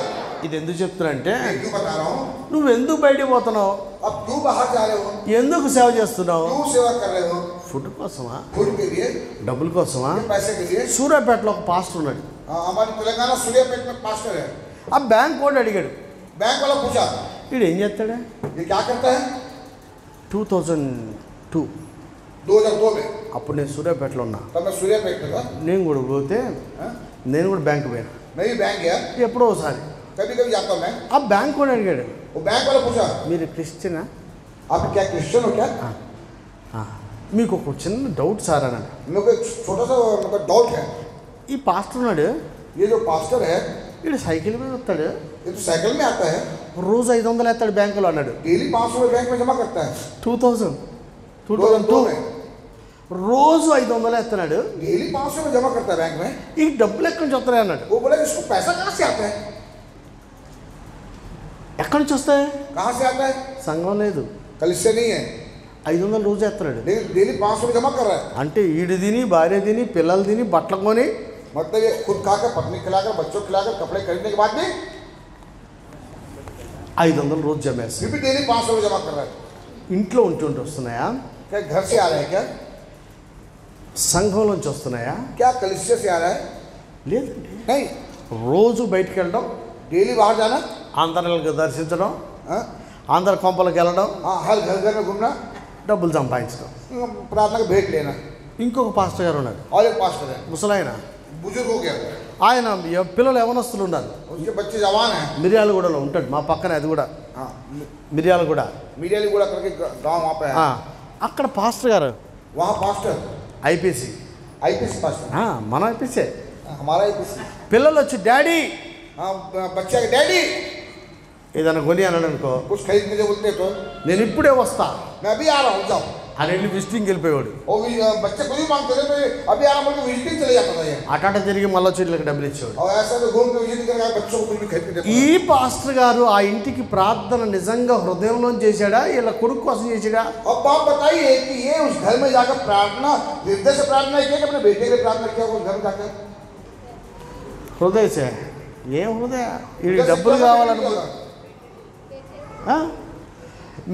ఇది ఎందుకు చెప్తున్నా मैं क्यों बता रहा हूँ? నువ్వు ఎందుకు బయటికి పోతున్నావు? अब क्यों बाहर जा रहे हो? ఎందుకు సేవ చేస్తున్నావు? क्यों सेवा कर रहे हो? ఫుడ్ కోసమా? फूड के लिए, డబ్బుల కోసమా? पैसे के लिए. సూర్యాపేటలో ఒక పాస్టర్ ఉన్నాడు. हमारी तेलंगाना सूर्यापेट में पास्टर है. ఆ బ్యాంక్ కూడా అడిగాడు, बैंक वाला पूछा వీడు ఏం చేస్తాడా? ये क्या करता है? 2002 2002 में అప్పుడు నేను సూర్యాపేటలో ఉన్నా. तब मैं सूर्यापेट में था. నేను కూడా పోతే నేను కూడా బ్యాంక్ పోయినా. मैं भी बैंक गया, ఎప్పుడో ఒకసారి. कभी कभी जाता हूँ मैं. ఆ బ్యాంక్ కూడా అడిగాడు, वो बैंक वाला पूछा మీరు క్రిస్టియనా? आप क्या क्रिश्चियन हो क्या? మీకు ఒక చిన్న డౌట్ సార్ అన్నాడు. मेरे को एक छोटा सा मतलब डाउट है. ఈ పాస్టర్ ఉన్నాడు, ये जो पास्टर है వీడు సైకిల్ మీద వస్తాడు, ये तो साइकिल में आता है, రోజు 500 వేస్తాడు బ్యాంకులో అన్నాడు. डेली 500 रुपये बैंक में जमा करता है 2002 में, రోజు 500 వేస్తున్నాడు. डेली 500 रुपये जमा करता है बैंक में. ఈ డబ్బులు ఎక్కడి నుంచి వస్తాయి అన్నాడు. वो बोला इसको पैसा कहाँ से आता है, ఎక్కడి నుంచి వస్తాయి? कहाँ से आता है, సంఘం లేదు, कलिसिया नहीं है, 500 రోజు వేస్తున్నాడు. लेकिन डेली 500 रुपये जमा कर रहा है. అంటే ఈడు తిని భార్య తిని పిల్లలు తిని బట్టలు కొని मतलब ये खुद खाकर, पत्नी खिलाकर, बच्चों खिलाकर, कपड़े खरीदने के बाद भी 500 రోజు జమేస్తాడు. फिर भी डेली 500 रुपये जमा कर रहा है. ఇంట్లో ఉంటుంటే వస్తున్నాయా? क्या घर से आ रहा है, क्या సంఘంలోంచి వస్తున్నాయా? क्या कलिसिया से आ रहा है, లేదండి. नहीं, రోజు బయటికి వెళ్ళడం, डेली बाहर जाना, ఆంధ్రాలకు దర్శించడం, हाँ, ఆంధ్ర కొంపలకు వెళ్ళడం, हर घर घर में घूमना, డబ్బులు సంపాదించడం. प्रार्थना का भेंट लेना. ఇంకొక పాస్టర్ గారు ఉన్నారు, और एक पास्टर है, ముసలాయన. बुजुर्ग हो गया, ఆయన పిల్లలు యవనస్తులు ఉన్నారు, उसके बच्चे जवान हैं. మిర్యాలగూడలో ఉంటాడు, మా పక్కన అది కూడా हाँ, మిర్యాలగూడ. मीडिया गुड़ा करके गाँव वहाँ पे है, అక్కడ పాస్టర్ గారు वहाँ पास्टर, ఐపీసీ, आईपीएस पास्टर, మన ఐపీసీ. हमारा आईपीएस. పిల్లలు వచ్చి డాడీ हाँ, बच्चे के डैडी ఏదైనా కొని అన్నాడు అనుకో, कुछ खरीदने जो बोलते तो నేను ఇప్పుడే వస్తా मैं अभी आ रहा हूँ, जाओ. అని వెళ్ళి విజిటింగ్ వెళ్ళిపోయాడు. और बच्चे कुछ भी मांगते थे तो अभी आ रहा हूँ, विजिटिंग चले जाता था ये. అటాట తిరిగి మళ్ళీ వచ్చి వీళ్ళకి డబ్బులు ఇచ్చేవాడు. और ऐसा तो घूम के विजिटिंग करके बच्चों को कुछ भी खरीद के देता ఈ పాస్టర్ గారు ఆ ఇంటికి ప్రార్థన నిజంగా హృదయంలో చేశాడా, వీళ్ళ కొడుకు కోసం చేశాడా? था. अब आप बताइए कि ये उस घर में जाकर प्रार्थना हृदय से प्रार्थना किया कि अपने बेटे के प्रार्थना किया उस घर में जाकर? హృదయ ఏం హృదయ, వీడికి డబ్బులు కావాలనుకో.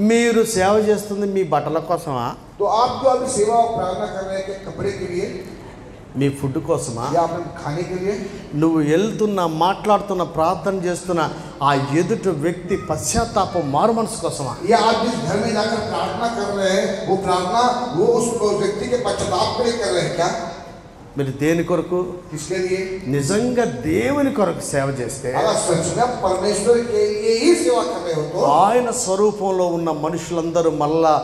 మీరు సేవ చేస్తుంది మీ బట్టల కోసమా, तो आप जो अभी सेवा और प्रार्थना कर रहे हैं कि कपड़े के लिए మీ ఫుడ్ కోసమా? या अपने खाने के लिए? నువ్వు వెళ్తున్న మాట్లాడుతున్న ప్రార్థన చేస్తున్న ఆ ఎదుటి వ్యక్తి పశ్చాత్తాపం మారు మనసు కోసమా? या आप जिस घर में जाकर प्रार्थना कर रहे हैं वो प्रार्थना वो उस व्यक्ति के पश्चाताप के लिए कर रहे हैं क्या? మీరు దేని కొరకు? किसके लिए? నిజంగా దేవుని కొరకు సేవ చేస్తే, अगर सच में परमेश्वर के लिए ही सेवा कर रहे हो तो ఆయన స్వరూపంలో ఉన్న మనుషులందరూ మళ్ళా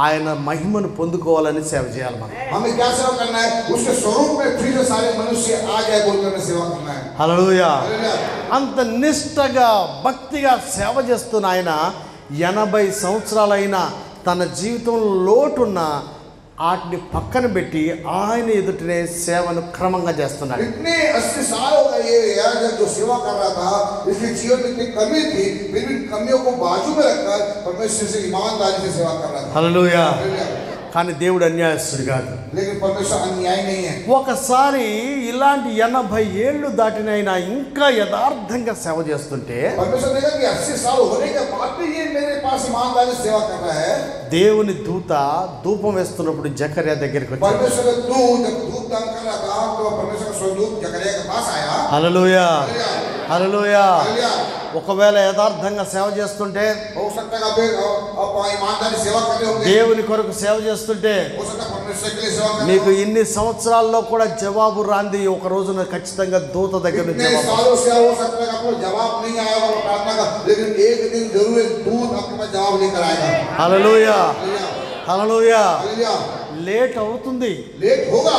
ఆయన మహిమను పొందుకోవాలని సేవ చేయాలి. మనం हमें क्या सेवा करना है? उसके स्वरूप में फिर से सारे मनुष्य आ जाए बोलकर हमें सेवा करना है. హల్లెలూయా. हालेलुया. అంత నిష్టగా భక్తిగా సేవ చేస్తున్న ఆయన 80 సంవత్సరాలైన తన జీవితంలో లోటున్న వాటిని పక్కన పెట్టి ఆయన ఎదుటనే సేవను క్రమంగా చేస్తున్నాడు. इतने 80 साल हो गए ये यार जो सेवा कर रहा था, इसके जीवन में इतनी कमी थी, फिर भी कमियों को बाजू में रखकर परमेश्वर से ईमानदारी से सेवा कर रहा था. హల్లెలూయా. हालेलुया. కానీ దేవుడు అన్యాయస్తుడు కాదు. लेकिन परमेश्वर अन्याय नहीं है. ఒకసారి ఇలాంటి 80 ఏళ్ళు దాటినైనా ఇంకా యథార్థంగా సేవ చేస్తుంటే परमेश्वर ने कहा कि 80 साल होने के बाद भी ये मेरे पास ईमानदारी से सेवा कर रहा है. దేవుని దూత ధూపం వేస్తున్నప్పుడు జకర్యా దగ్గరికి వచ్చాడు. परमेश्वर का दूत जब दूत दान कर रहा था तो परमेश्वर का स्वरूप जकरिया के पास आया. హల్లెలూయా. हालेलुया. హల్లెలూయా. हालेलुया. ఒకవేళ యథార్థంగా సేవ చేస్తుంటే, हो सकता है आप ईमानदारी सेवा कर रहे होंगे. దేవుని కొరకు సేవ చేస్తుంటే हो सकता है परमेश्वर के लिए सेवा कर रहे మీకు हो. ఇన్ని సంవత్సరాల్లో కూడా జవాబు రాంది ఒక రోజున ఖచ్చితంగా దూత దగ్గర నుంచి इतने జవాబు. सालों से हो सकता है आपको जवाब नहीं आया होगा प्रार्थना का, लेकिन एक दिन जरूर एक दूत आपके पास जवाब लेकर आएगा. హల్లెలూయా. हालेलुया. హల్లెలూయా. हालेलुया. లేట్ అవుతుంది लेट होगा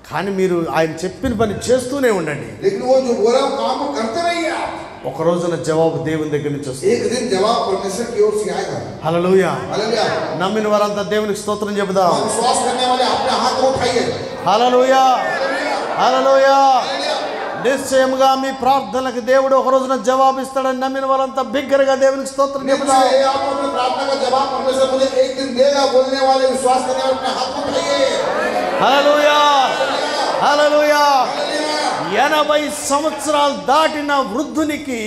కానీ మీరు ఆయన చెప్పిన పని చేస్తూనే ఉండండి. लेकिन वो जो बोला वो काम को करते रहिए आप. ఒక రోజున జవాబు దేవుని దగ్గర నుంచి వస్తుంది. एक दिन जवाब परमेश्वर की ओर से आएगा. హల్లెలూయా. हालेलुया. నమ్మిన వారంతా దేవునికి స్తోత్రం చెబుదాం. विश्वास करने वाले अपने हाथ को उठाइए. హల్లెలూయా. హల్లెలూయా. हालेलुया. నిశ్చయముగా మీ ప్రార్థనలకు దేవుడు ఒక రోజున జవాబు ఇస్తాడని నమ్మిన వాళ్ళంతా బిగ్గరగా దేవునికి స్తోత్రం చెబుదాం. निश्चय आप अपनी प्रार्थना का जवाब परमेश्वर मुझे एक दिन देगा बोलने वाले विश्वास करने वाले अपने हाथ को उठाइए. హల్లెలూయా. హల్లెలూయా. हालेलुया. 80 సంవత్సరాలు దాటిన వృద్ధునికి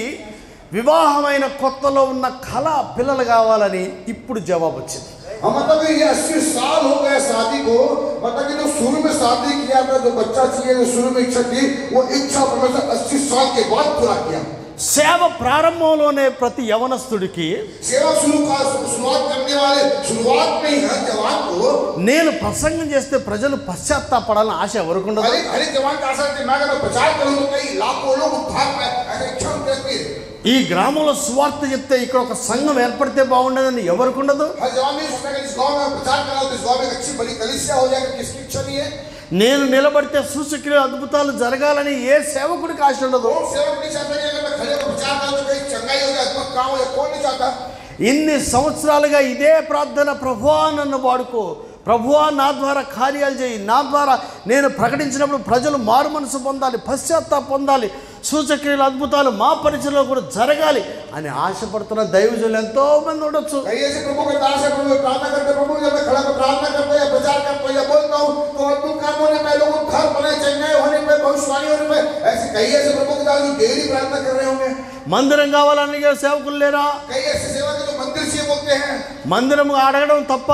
వివాహమైన కొత్తలో ఉన్న కళ పిల్లలు కావాలని ఇప్పుడు జవాబు వచ్చింది. मतलब ये 80 साल हो गए शादी को, मतलब कि जो शुरू में शादी किया था, जो बच्चा चाहिए, जो शुरू में इच्छा थी, वो इच्छा परमेश्वर 80 साल के बाद पूरा किया. సేవ ప్రారంభంలోనే ప్రతి యవనస్తుడికి सेवा शुरुआत करने वाले शुरुआत में ही हर जवान को నేను ప్రసంగం చేస్తే ప్రజలు పశ్చాత్తాపడాలని ఆశ ఎవరికుండదు. हर एक जवान का आशा है कि मैं अगर प्रचार करूं तो कई लाखों लोग उद्धार में ऐसा इच्छा करती है. ఈ గ్రామంలో సువార్త చెప్తే ఇక్కడ ఒక సంఘం ఏర్పడితే బాగుండదని ఎవరికి ఉండదు. हर जवान में सोचता है कि इस गांव में प्रचार करा तो इस गांव में एक अच्छी बड़ी कलीसिया हो जाएगा. किसकी इच्छा नहीं है? నేను నిలబడితే సూచక్రియలు అద్భుతాలు జరగాలని ఏ సేవకుడికి ఆశ ఉండదు. कौन सेवक नहीं चाहता कि अगर मैं खड़े होकर प्रचार करूं तो कहीं चंगाई हो जाए, अद्भुत काम हो जाए? कौन नहीं चाहता? ఇన్ని సంవత్సరాలుగా ఇదే ప్రార్థన, ప్రభువా నన్ను వాడుకో, ప్రభువా నా ద్వారా కార్యాలు చేయి, నా ద్వారా నేను ప్రకటించినప్పుడు ప్రజలు మారు మనసు పొందాలి, పశ్చాత్తాపం పొందాలి, సూచక్రియలు అద్భుతాలు మా పరిచయంలో కూడా జరగాలి అని ఆశపడుతున్న దైవజనులు ఎంతో మంది ఉండొచ్చు. कहीं ऐसे प्रभु के दास है, प्रभु प्रार्थना करते, प्रभु जब मैं खड़ा होकर प्रार्थना करता हूं या प्रचार करता हूं या बोलता हूं तो अद्भुत काम होने पे, लोगों को घर बने, चंगाई होने पे, भविष्यवाणी होने पे, ऐसे कई ऐसे प्रभु के दास जो डेली प्रार्थना कर रहे होंगे. మందిరం కావాలని సేవకులు లేరా? कई ऐसे सेवक जो मंदिर से बोलते हैं. మందిరం అడగడం తప్ప?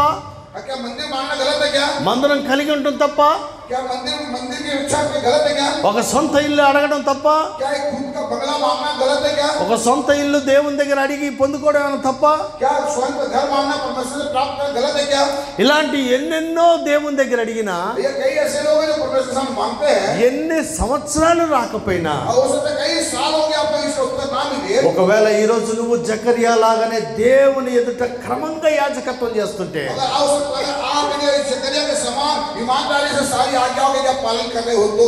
क्या मंदिर मांगना गलत है क्या? మందిరం కలిగి ఉండటం తప్ప? क्या मंदिर की इच्छा में गलत है क्या? ఒక సొంత ఇల్లు అడగడం తప్ప? क्या एक खुद का बंगला मांगना गलत है क्या? ఒక సొంత ఇల్లు దేవుని దగ్గర అడిగి పొందుకోవడం ఏమైనా తప్ప? क्या स्वयं का घर मांगना परमेश्वर से प्राप्त करना गलत है क्या? ఇలాంటి ఎన్నెన్నో దేవుని దగ్గర అడిగినా, ये कई ऐसे लोग हैं जो परमेश्वर से मांगते हैं, ఎన్ని సంవత్సరాలు రాకపోయినా, और हो सकता है कई साल हो गया आपको इसका उत्तर ना मिले. ఒకవేళ ఈ రోజు నువ్వు జకర్యా లాగానే దేవుని ఎదుట క్రమంగా యాజకత్వం చేస్తుంటే, अगर हो सकता है आप जकरिया के समान ईमानदारी से सारी आज्ञाओं के जब पालन कर रहे हो तो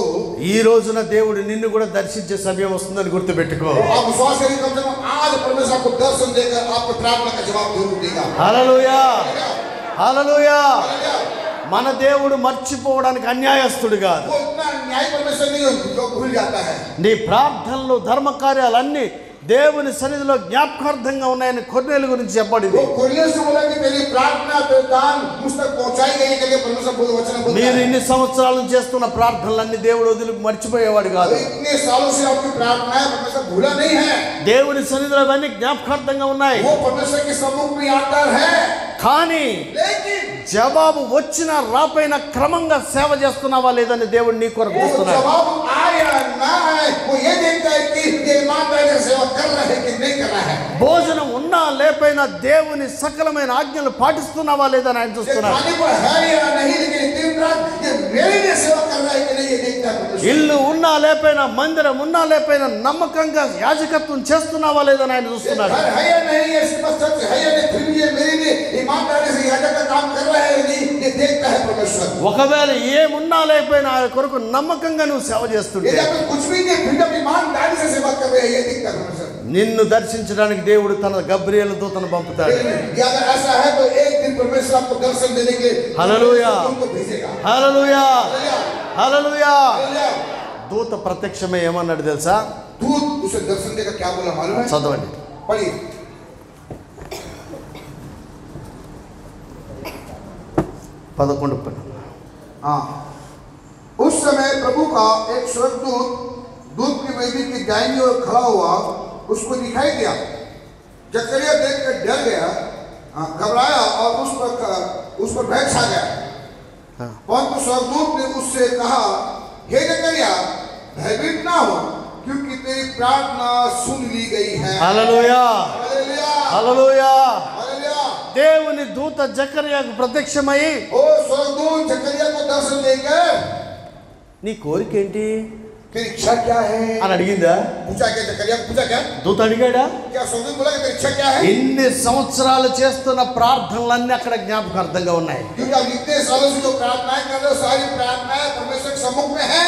ఈ రోజున దేవుడు నిన్ను కూడా దర్శించే సమయం వస్తుందని గుర్తుపెట్టుకో. आप विश्वास करिए, कम से कम आज परमेश्वर आपको दर्शन देकर आपको प्रार्थना का जवाब जरूर देगा. హల్లెలూయా, హల్లెలూయా. हालेलुया. మన దేవుడు మర్చిపోవడానికి అన్యాయస్తుడు కాదు. वो इतना न्याय परमेश्वर नहीं है जो भूल जाता है. నీ ప్రార్థనలు, ధర్మ కార్యాలన్నీ దేవుని సన్నిధిలో జ్ఞాపకార్థంగా ఉన్నాయని కొర్నేలు గురించి చెప్పబడింది. वो कुरियन से बोला कि तेरी प्रार्थना तेरे दान मुझ तक पहुंचाई गई है करके परमेश्वर बोल वचन बोलता మీరు है. ఇన్ని సంవత్సరాల నుంచి చేస్తున్న ప్రార్థనలన్నీ దేవుడు వదిలి మర్చిపోయేవాడు కాదు. इतने सालों से आपकी प्रार्थनाएं परमेश्वर भूला नहीं है. దేవుని సన్నిధిలో అవన్నీ జ్ఞాపకార్థంగా ఉన్నాయి. वो परमेश्वर के सम्मुख में यादगार है. కానీ लेकिन జవాబు వచ్చిన రాపైన క్రమంగా సేవ చేస్తున్నావా లేదని దేవుడు నీ కొరకు वो చూస్తున్నాడు. जवाब आया ना आए वो ये देखता है कि ये ईमानदारी से सेवा कर रहा है कि नहीं कर रहा है. భోజనం ఉన్నా లేపైనా దేవుని సకలమైన ఆజ్ఞలు పాటిస్తున్నావా లేదని ఆయన ये చూస్తున్నాడు. खाने पर है या नहीं, लेकिन दिन रात ये मेरे लिए सेवा कर रहा है कि नहीं ये देखता है परमेश्वर. ఇల్లు ఉన్నా లేపైనా, మందిరం ఉన్నా లేపైనా నమ్మకంగా యాజకత్వం చేస్తున్నావా లేదని ఆయన ये చూస్తున్నాడు. घर है या नहीं, ये स्पष्ट सत्य है या नहीं, फिर भी ये मेरे लिए ईमानदारी से याजक का काम कर रहा है या नहीं, ये देखता है परमेश्वर. ఒకవేళ ఏమున్నా లేకపోయినా ఆయన కొరకు నమ్మకంగా నువ్వు సేవ చేస్తుంటే, यदि आप कुछ भी नहीं फिर भी आप ईमानदारी से सेवा कर रहे हैं, ये देखता है परमेश्वर. నిన్ను దర్శించడానికి దేవుడు తన గబ్రియేలు దూతను పంపుతాడు. लेकिन अगर ऐसा है तो एक दिन परमेश्वर आपको दर्शन देने के लिए हालेलुया. उनको भेजेगा. హల్లెలూయా, हालेलुया. హల్లెలూయా. हालेलुया. దూత ప్రత్యక్షమే ఏమన్నాడు తెలుసా? दूत उसे दर्शन देकर क्या बोला मालूम है? చదవండి. पढ़िए. 11 हाँ. उस समय प्रभु का एक स्वर्गदूत दूत की वेदी की दाहिनी ओर खड़ा हुआ, उसको दिखाई दिया. जकरिया देखकर डर गया, घबराया और उस पर भय छा गया. हाँ. परंतु स्वर्गदूत ने उससे कहा, हे जकरिया भयभीत ना हो, क्योंकि तेरी प्रार्थना सुन ली गई है. హల్లెలూయా, हालेलुया. హల్లెలూయా. हालेलुया. దేవుని దూత జకర్యాకు ప్రత్యక్షమై, ओ स्वर्गदूत जकरिया को दर्शन देकर నీ కోరిక ఏంటి तेरी इच्छा क्या है అని అడిగిందా? पूछा. क्या जकरिया को पूछा? क्या దూత అడిగాడా? क्या स्वर्गदूत बोला कि तेरी इच्छा क्या है? ఇన్ని సంవత్సరాలు చేస్తున్న ప్రార్థనలన్నీ అక్కడ జ్ఞాపకార్థంగా ఉన్నాయి. क्योंकि आप इतने सालों से जो प्रार्थनाएं कर रहे हो सारी प्रार्थनाएं परमेश्वर के सम्मुख में है.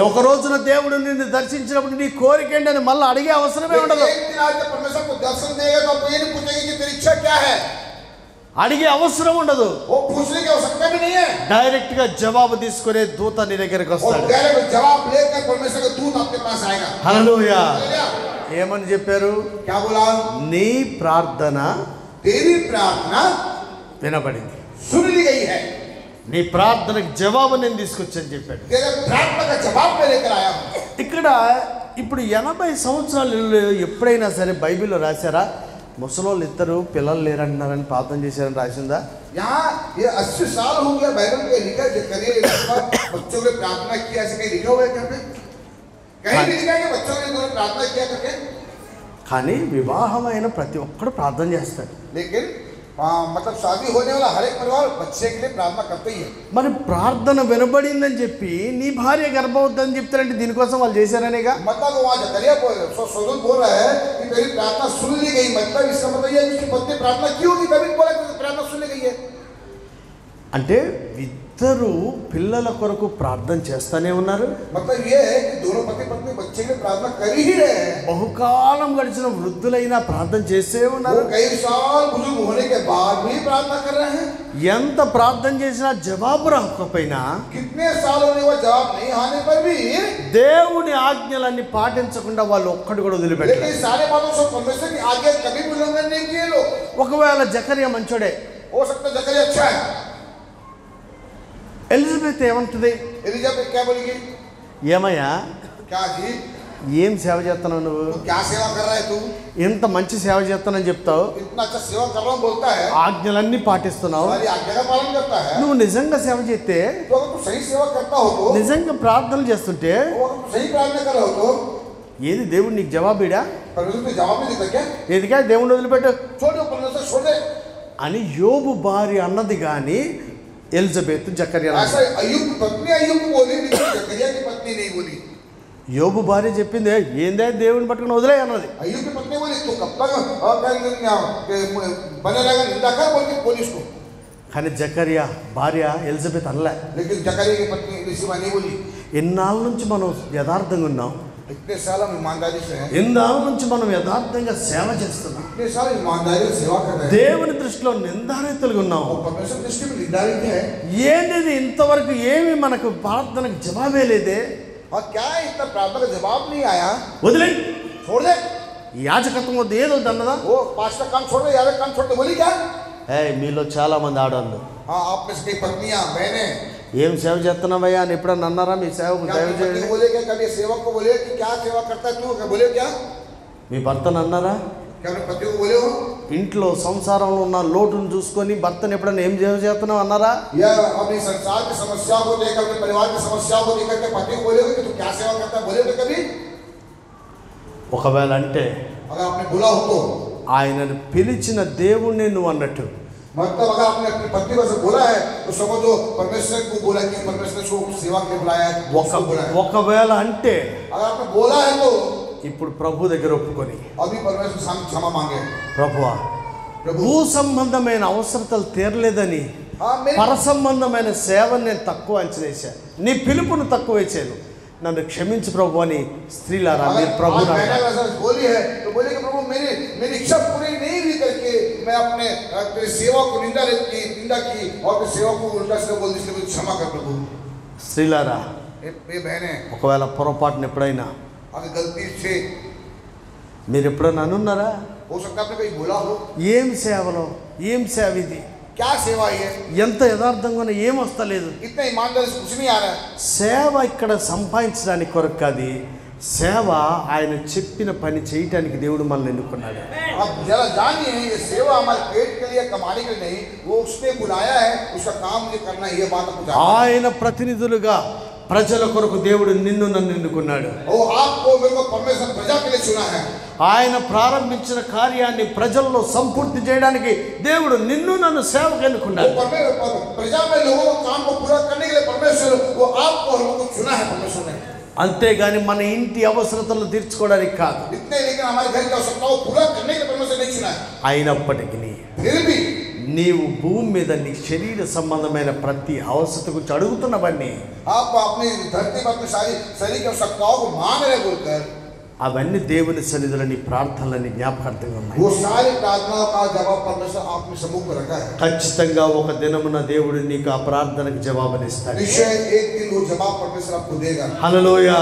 ఒక రోజున దేవుడు నిన్ను దర్శించినప్పుడు నీ కోరిక ఏంటని మళ్ళీ అడిగే అవసరమే ఉండదు. एक दिन आज जब परमेश्वर को दर्शन देगा तो आपको ये नहीं पूछेंगे कि तेरी इच्छा क्या है. అడిగే అవసరం ఉండదు. वो पूछने की आवश्यकता भी नहीं है. డైరెక్ట్ గా జవాబు తీసుకునే దూత నీ దగ్గరికి और వస్తాడు. डायरेक्ट जवाब लेकर परमेश्वर का दूत आपके पास आएगा. హల్లెలూయా. हालेलुया. ఏమని చెప్పారు? क्या बोला? నీ ప్రార్థన तेरी प्रार्थना వినబడింది, सुन ली गई है. నీ ప్రార్థనకు జవాబు నేను తీసుకొచ్చని చెప్పాడు. तेरे प्रार्थना का जवाब मैं लेकर आया हूँ. ఇక్కడ ఇప్పుడు 80 సంవత్సరాలు ఎప్పుడైనా సరే బైబిల్లో రాశారా ముసలోళ్ళు ఇద్దరు పిల్లలు లేరంటున్నారని ప్రార్థన చేశారని రాసిందా? यहाँ ये 80 साल हो गया बाइबल में लिखा है करिए बच्चों ने प्रार्थना की, ऐसे कहीं लिखा हुआ है क्या पे? कहीं भी लिखा है कि बच्चों ने इन्होंने प्रार्थना किया करके. కానీ వివాహమైన ప్రతి ఒక్కడు ప్రార్థన చేస్తాడు. लेकिन मतलब शादी होने वाला हर एक परिवार बच्चे के लिए प्रार्थना करते ही है. మరి ప్రార్థన వినబడిందని చెప్పి నీ భార్య గర్భవద్దని చెప్తారంటే దీనికోసం వాళ్ళు చేశారనేగా. मतलब वहाँ जकरिया सोदन बोल रहा है कि तेरी प्रार्थना सुन ली गई, मतलब इसका मतलब ये है कि उसकी पत्नी प्रार्थना की होगी तभी बोला कि प्रार्थना सुन ली गई है. అంటే ఇద్దరు పిల్లల కొరకు ప్రార్థన చేస్తూనే ఉన్నారు. मतलब ये है कि दोनों पति पत्नी बच्चे के प्रार्थना कर ही रहे हैं. బహుకాలం గడిచిన వృద్ధులైనా ప్రార్థన చేసే वो ఉన్నారు. कई साल बुजुर्ग होने के बाद भी प्रार्थना कर रहे हैं. ఎంత ప్రార్థన చేసినా జవాబు రాకపోయినా, कितने साल होने वो जवाब नहीं आने पर भी దేవుని ఆజ్ఞలన్నీ పాటించకుండా వాళ్ళు ఒక్కడు కూడా వదిలిపెట్టారు. लेकिन सारे बातों से परमेश्वर की आज्ञा कभी भी उल्लंघन नहीं किए लोग. ఒకవేళ జకర్యా మంచోడే, हो सकता है जकरिया अच्छा है. ఎలిజబెత్ ఏమంటుంది? एलिजाबेथ क्या बोलेगी? ఏమయ్యా क्या जी ఏం సేవ చేస్తున్నావు నువ్వు? तू क्या सेवा कर रहा है? तू ఇంత మంచి సేవ చేస్తానని చెప్తావు, इतना अच्छा सेवा कर रहा हूँ बोलता है, ఆజ్ఞలన్నీ పాటిస్తున్నావు. हमारी आज्ञा का पालन करता है. నువ్వు నిజంగా సేవ చేస్తే, तो अगर तू सही सेवा करता हो तो, నిజంగా ప్రార్థనలు చేస్తుంటే अगर तू सही प्रार्थना कर रहा हो तो ఏది దేవుడు నీకు జవాబీడా? परमेश्वर तुझे जवाब नहीं देता क्या? ఏదిగా దేవుడిని వదిలిపెట్టు छोड़ दो, परमेश्वर छोड़ दे. అని యోబు భార్య అన్నది. కానీ ఎలిజబెత్ జకర్యా ऐसा अय्यूब की पत्नी अय्यूब को बोली, लेकिन जकरिया की पत्नी नहीं बोली. యోబు భార్య చెప్పింది, ఏందే దేవుని పట్టుకుని వదిలే అన్నది. अय्यूब की पत्नी बोली तू कब तक बने रहेगा निंदा कर बोल के बोली उसको. కానీ జకర్యా భార్య ఎలిజబెత్ అనలే. लेकिन जकरिया की पत्नी एलिशिबा नहीं बोली. ఎన్నాళ్ళ నుంచి మనం యథార్థంగా ఉన్నాం, इतने साल हम ईमानदारी से हैं, ఎన్నాళ్ళ నుంచి మనం యథార్థంగా సేవ చేస్తున్నాం, इतने साल ईमानदारी से सेवा कर रहे हैं, దేవుని దృష్టిలో నిందారహితులుగా ఉన్నాం. और परमेश्वर की दृष्टि में निंदारित है. ఏంటిది ఇంతవరకు ఏమి మనకు ప్రార్థనకు జవాబే లేదే? और क्या है इतना प्रार्थना का जवाब नहीं आया? వదిలే, छोड़ दे. ఈ యాజకత్వం వద్దు, ఏదో అన్నదా? वो पांच का काम छोड़ दे, यार काम छोड़ दे. बोली क्या? మీలో చాలా మంది ఆడవాళ్ళు हाँ, आप में से कई पत्नियां बहनें ఏం సేవ చేస్తున్నావయ్యా అని ఎప్పుడన్నా అన్నారా? మీ సేవకు क्या సేవ अपनी पत्नी చేయండి. को बोले क्या? कभी सेवक को बोले कि क्या सेवा करता है तू? क्या बोले क्या? మీ భర్తను అన్నారా? क्या अपने पति को बोले हो? ఇంట్లో సంసారంలో ఉన్న లోటును చూసుకొని భర్తను ఎప్పుడన్నా ఏం సేవ చేస్తున్నావు అన్నారా? या अपनी संसार की समस्याओं को लेकर, अपने परिवार की समस्याओं को लेकर के पति को बोले हो कि तू क्या सेवा करता है? बोले हो कभी? ఒకవేళ అంటే अगर आपने बोला हो तो ఆయనను పిలిచిన దేవుణ్ణి నువ్వు అన్నట్టు. मतलब अगर आपने अपनी पत्नी को से बोला है तो समझो परमेश्वर को बोला कि परमेश्वर को सेवा के लिए बुलाया है, उसको बोला है. ఒకవేళ అంటే अगर आपने बोला है तो ఇప్పుడు ప్రభు దగ్గర ఒప్పుకొని, अभी परमेश्वर से क्षमा मांगे. ప్రభువా प्रभु భూ సంబంధమైన అవసరతలు తీరలేదని हाँ मेरी పర సంబంధమైన సేవను నేను తక్కువ అంచనా వేశాను, నీ పిలుపును తక్కువ వేసాను, నన్ను క్షమించు ప్రభు అని స్త్రీలారా మీరు अगर ప్రభు आज मैंने ऐसा बोली है तो बोले कि प्रभु मेरी इच्छा पूरी नहीं हुई करके मैं अपने तेरी सेवा को निंदा की और तेरी सेवा को उल्टा से बोल दी, इसलिए मुझे क्षमा कर प्रभु. స్త్రీలారా ये बहनें ఒకవేళ పొరపాటున ఎప్పుడైనా अगर गलती से మీరు ఎప్పుడైనా అనున్నారా? हो सकता है आपने कहीं बोला हो ఏం సేవలో ఏం సేవ ఇది, क्या सेवा है? ఎంత యథార్థంగా ఏం వస్తలేదు. इतना ईमानदारी से कुछ नहीं आ रहा है. సేవ ఇక్కడ సంపాదించడానికి కొరకు కాదు, సేవ ఆయన చెప్పిన పని చేయటానికి దేవుడు మనల్ని ఎన్నుకున్నాడు. आप जरा जानिए ये सेवा हमारे पेट के लिए कमाने के लिए नहीं, वो उसने बुलाया है, उसका काम मुझे करना है. ये बात आपको जानना है. ఆయన ప్రతినిధులుగా ప్రజల కొరకు దేవుడు నిన్ను నన్ను ఎన్నుకున్నాడు. वो आपको मेरे को परमेश्वर प्रजा के लिए चुना है. ఆయన ప్రారంభించిన కార్యాన్ని ప్రజల్లో సంపూర్తి చేయడానికి దేవుడు నిన్ను నన్ను సేవకు वो ఎన్నుకున్నాడు. प्रजा में लोगों को काम को पूरा करने के लिए परमेश्वर वो आपको और हमको चुना है परमेश्वर ने. అంతేగాని మన ఇంటి అవసరతలను తీర్చుకోవడానికి కాదు. इतने लेकिन हमारे घर की आवश्यकताओं को पूरा करने के लिए परमेश्वर नहीं चुना है. అయినప్పటికీ फिर भी నీవు భూమి మీద నీ శరీర సంబంధమైన ప్రతి అవసరత గురించి అడుగుతున్నవన్నీ आप अपनी धरती पर अपनी सारी शरीर की आवश्यकताओं को मांग रहे बोलकर అవన్నీ దేవుని సన్నిధిలో నీ ప్రార్థనలని జ్ఞాపకార్థంగా ఉన్నాయి. वो सारी प्रार्थनाओं का जवाब परमेश्वर आपके सम्मुख में रखा है. ఖచ్చితంగా ఒక దినమున దేవుడు నీకు ఆ ప్రార్థనకు జవాబునిస్తాడు. निश्चय एक दिन वो जवाब परमेश्वर आपको देगा. హల్లెలూయా.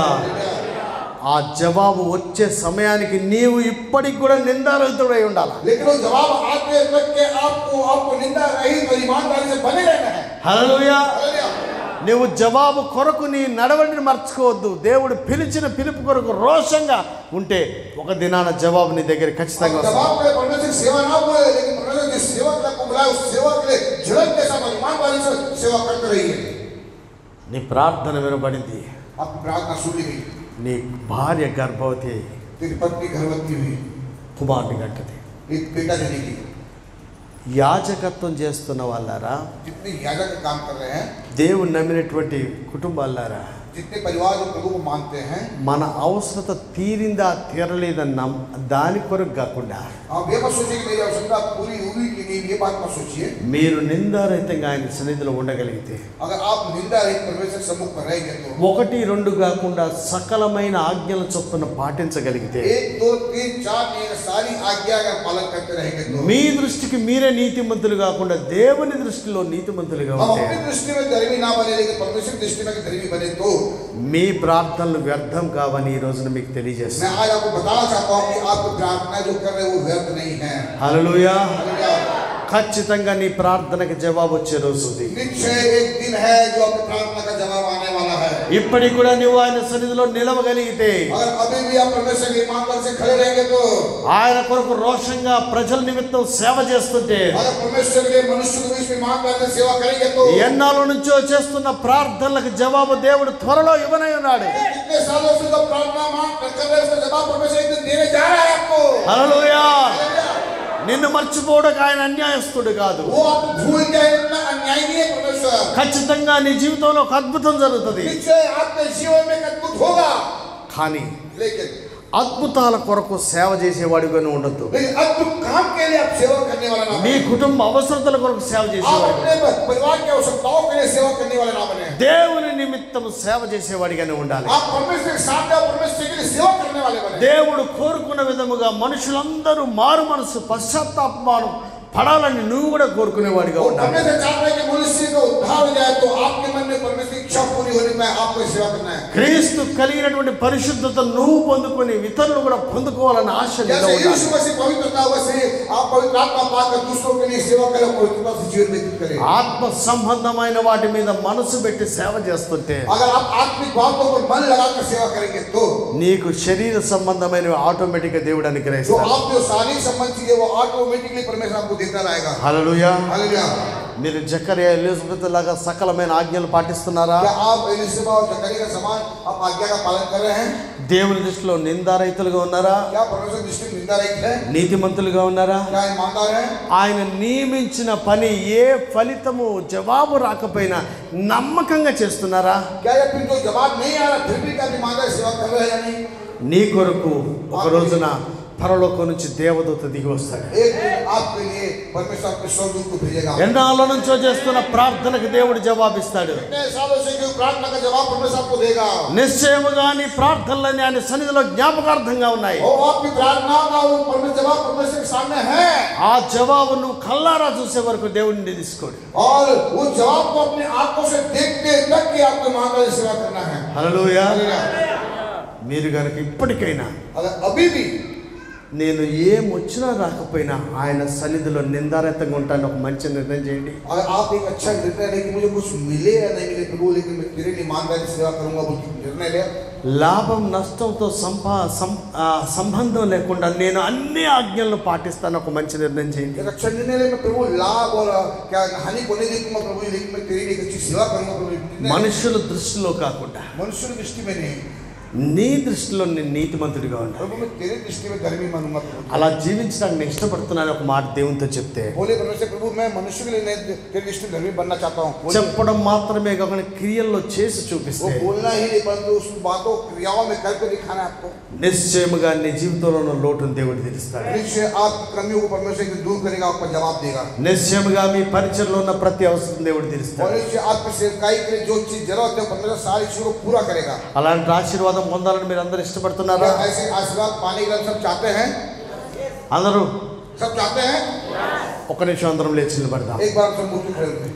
ఆ జవాబు వచ్చే సమయానికి నీవు ఇప్పటికి కూడా నిందారహితుడై ఉండాలి. लेकिन वो जवाब आते तक के आपको निंदा रहित और ईमानदारी से बने रहना है. హల్లెలూయా. हालेलुया. నువ్వు జవాబు కొరకు నీ నడవడిని మర్చుకోవద్దు. దేవుడు పిలిచిన పిలుపు కొరకు రోషంగా ఉంటే ఒక దినాన జవాబు నీ దగ్గర ఖచ్చితంగా వస్తుంది. जवाब के परमेश्वर की सेवा ना बोले, लेकिन परमेश्वर जिस सेवा के लिए आपको बुलाया उस सेवा के लिए झड़प के साथ ईमानदारी से सेवा करते रहिए. నీ ప్రార్థన వినబడింది, आपकी प्रार्थना सुनी गई, నీ భార్య గర్భవతి అయి तेरी पत्नी गर्भवती हुई, కుమారుని కట్టది. एक बेटा जनेगी. యాజకత్వం చేస్తున్న వాళ్ళారా, जितने याजक काम कर रहे हैं, దేవుని నమ్మినటువంటి కుటుంబాలారా, जितने परिवार जो प्रभु को मानते हैं, మన అవసరత తీరిందా తీరలేదన్న దాని కొరకు కాకుండా आप ये मत सोचिए कि मेरी आवश्यकता पूरी हुई कि नहीं, ये बात मत सोचिए। మీరు నిందారహితంగా ఆయన సన్నిధిలో ఉండగలిగితే अगर आप निंदा रहित परमेश्वर सम्मुख पर रहेंगे तो 1, 2 కాకుండా సకలమైన ఆజ్ఞల చొప్పున పాటించగలిగితే 1, 2, 3, 4 नहीं सारी आज्ञा का पालन करते रहेंगे तो మీ దృష్టికి మీరే నీతిమంతులు కాకుండా దేవుని దృష్టిలో నీతిమంతులుగా हम ఉంటే अपनी दृष्टि में धर्मी ना बने लेकिन परमेश्वर की दृष्टि में धर्मी बने तो మీ ప్రార్థనలు వ్యర్థం కావని ఈ రోజున మీకు తెలియజేస్తాను. मैं आज आपको बताना चाहता हूँ कि आपकी प्रार्थना जो कर रहे हैं वो व्यर्थ नहीं है। హల్లెలూయా. हालेलुया। ఖచ్చితంగా నీ ప్రార్థనకి జవాబు వచ్చే రోజు ఉంది. निश्चय एक दिन है जो आपकी प्रार्थना का जवाब आने वाला है। ఇప్పటికి కూడా నువ్వు ఆయన సన్నిధిలో నిలవగలిగితే अगर अभी भी आप परमेश्वर की ईमानदारी से खड़े रहेंगे तो ఆయన కొరకు రోషంగా ప్రజల నిమిత్తం సేవ చేస్తుంటే अगर परमेश्वर के मनुष्य को भी ईमानदारी से सेवा करेंगे तो ఎన్నాళ్ళ నుంచో చేస్తున్న ప్రార్థనలకు జవాబు దేవుడు త్వరలో ఇవ్వనై ఉన్నాడు. कितने सालों से जो प्रार्थना मांग कर रहे हैं उसका जवाब परमेश्वर एक दिन देने जा रहा है आपको। హల్లెలూయా. నిన్ను మర్చిపోవడానికి ఆయన అన్యాయస్తుడు కాదు. वो आप भूल जाए इतना अन्याय नहीं है परमेश्वर। ఖచ్చితంగా నీ జీవితంలో ఒక అద్భుతం జరుగుతుంది. निश्चय आपके जीवन में अद्भुत होगा కానీ लेकिन అద్భుతాల కొరకు సేవ చేసేవాడిగా ఉండొద్దు. अद्भुत काम के लिए आप सेवा करने वाला ना నీ बने। కుటుంబ అవసరతల కొరకు సేవ आप చేసేవాడు अपने परिवार की आवश्यकताओं के लिए सेवा करने वाले ना बने। దేవుని నిమిత్తం సేవ చేసేవాడిగానే ఉండాలి. आप परमेश्वर के सामने और परमेश्वर के लिए सेवा करने वाले बने। దేవుడు కోరుకున్న విధముగా మనుషులందరూ మారు మనసు పశ్చాత్తాపం పడాలని నువ్వు కూడా కోరుకునేవాడిగా ఉండాలి. परमेश्वर चाहता है कि मनुष्य का उद्धार हो जाए तो आपके मन में परमेश्वर की इच्छा पूरी होने में आपको सेवा करना है। క్రీస్తు కలిగినటువంటి పరిశుద్ధత నువ్వు పొందుకొని ఇతరులు కూడా పొందుకోవాలని ఆశ నీలో जैसे ఉండాలి. यीशु मसीह पवित्रता वैसे आप पवित्र आत्मा पाकर दूसरों के लिए सेवा करें, पवित्रता से जीवन व्यतीत करें। ఆత్మ సంబంధమైన వాటి మీద మనసు పెట్టి సేవ చేస్తుంటే अगर आप आत्मिक बातों पर मन लगाकर सेवा करेंगे तो నీకు శరీర సంబంధమైనవి ఆటోమేటిక్ గా దేవుడు जो అనుగ్రహిస్తాడు. आप जो शारीरिक संबंध चीजें वो ऑटोमेटिकली परमेश्वर आपको देता रहेगा। హల్లెలూయా. हालेलुया। మీరు జకరియా ఎలిజబెత్ లాగా సకలమైన ఆజ్ఞలు పాటిస్తున్నారా? क्या आप एलिशबा और जकरिया का समान आप आज्ञा का पालन कर रहे हैं? దేవుని దృష్టిలో నిందారహితులుగా ఉన్నారా? क्या परमेश्वर दृष्टि में निंदा रहित है? నీతిమంతులుగా ఉన్నారా? क्या ईमानदार है? ఆయన నియమించిన పని ఏ ఫలితము జవాబు రాకపోయినా నమ్మకంగా చేస్తున్నారా? क्या या फिर जो जवाब नहीं आ रहा फिर भी क्या ईमानदार सेवा कर रहे हैं या नहीं? నీ కొరకు ఒక రోజున పరలోకం నుంచి దేవదూత దిగి వస్తాడు. एक दिन आपके लिए परमेश्वर आपके स्वर्गदूत को भेजेगा। ఎన్నాళ్ళ నుంచో చేస్తున్న ప్రార్థనకు దేవుడు జవాబిస్తాడు. कितने सालों से जो प्रार्थना का जवाब परमेश्वर आपको देगा। నిశ్చయముగా నీ ప్రార్థనలన్నీ ఆయన సన్నిధిలో జ్ఞాపకార్థంగా ఉన్నాయి. और आपकी प्रार्थना का वो परमेश्वर जवाब परमेश्वर के सामने है। ఆ జవాబు నువ్వు కల్లారా చూసే వరకు దేవుడిని తీసుకోడు. और वो जवाब को अपनी आंखों से देखते तक कि आपको ईमानदारी से सेवा करना है। హల్లెలూయా. हालेलुया। మీరు కనుక ఇప్పటికైనా अगर अभी भी నేను ఏమొచ్చినా రాకపోయినా ఆయన సన్నిధిలో నిందారహితంగా ఉంటాను ఒక మంచి నిర్ణయం చేయండి. अगर आप एक अच्छा निर्णय लें कि मुझे कुछ मिले या नहीं मिले प्रभु लेकिन मैं तेरे लिए ईमानदारी से सेवा करूंगा बोल के निर्णय ले। లాభం నష్టంతో సంబంధం లేకుండా నేను అన్ని ఆజ్ఞలను పాటిస్తాను ఒక మంచి నిర్ణయం చేయండి. एक अच्छा निर्णय ले मैं प्रभु लाभ और क्या हानि को नहीं देखूंगा प्रभु लेकिन मैं तेरे लिए एक अच्छी सेवा करूंगा प्रभु। మనుషుల దృష్టిలో కాకుండా मनुष्य की दृष्टि में नहीं నీ దృష్టిలో నేను నీతిమంతుడిగా ఉంటాను. प्रभु मैं तेरे दृष्टि में धर्मी मानूंगा प्रभु। అలా జీవించడానికి నేను ఇష్టపడుతున్నాను ఒక మాట దేవునితో చెప్తే बोले परमेश्वर प्रभु मैं मनुष्य के लिए नहीं तेरी दृष्टि में धर्मी बनना चाहता हूँ। చెప్పడం మాత్రమే కాకుండా క్రియల్లో చేసి वो చూపిస్తే बोलना ही नहीं परंतु उस बातों क्रियाओं में करके दिखाना है आपको। నిశ్చయముగా నీ జీవితంలో ఉన్న లోటును దేవుడు తీరుస్తాడు. निश्चय आपकी कमियों को परमेश्वर दूर करेगा, आपका जवाब देगा। నిశ్చయముగా మీ పరిచయంలో ఉన్న ప్రతి అవసరం దేవుడు और తీరుస్తాడు. निश्चय आपकी सेवकाई के लिए जो चीज जरूरत है परमेश्वर सारी चीजों को पूरा करेगा। అలాంటి ఆశీర్వాదం పొందాలని మీరు అందరూ ఇష్టపడుతున్నారా? क्या ऐसे आशीर्वाद पाने के लिए सब चाहते हैं? అందరూ सब चाहते हैं? ఒక నిమిషం అందరం లేచి నిలబడదాం. एक बार सब मुट्ठी खड़े होते हैं।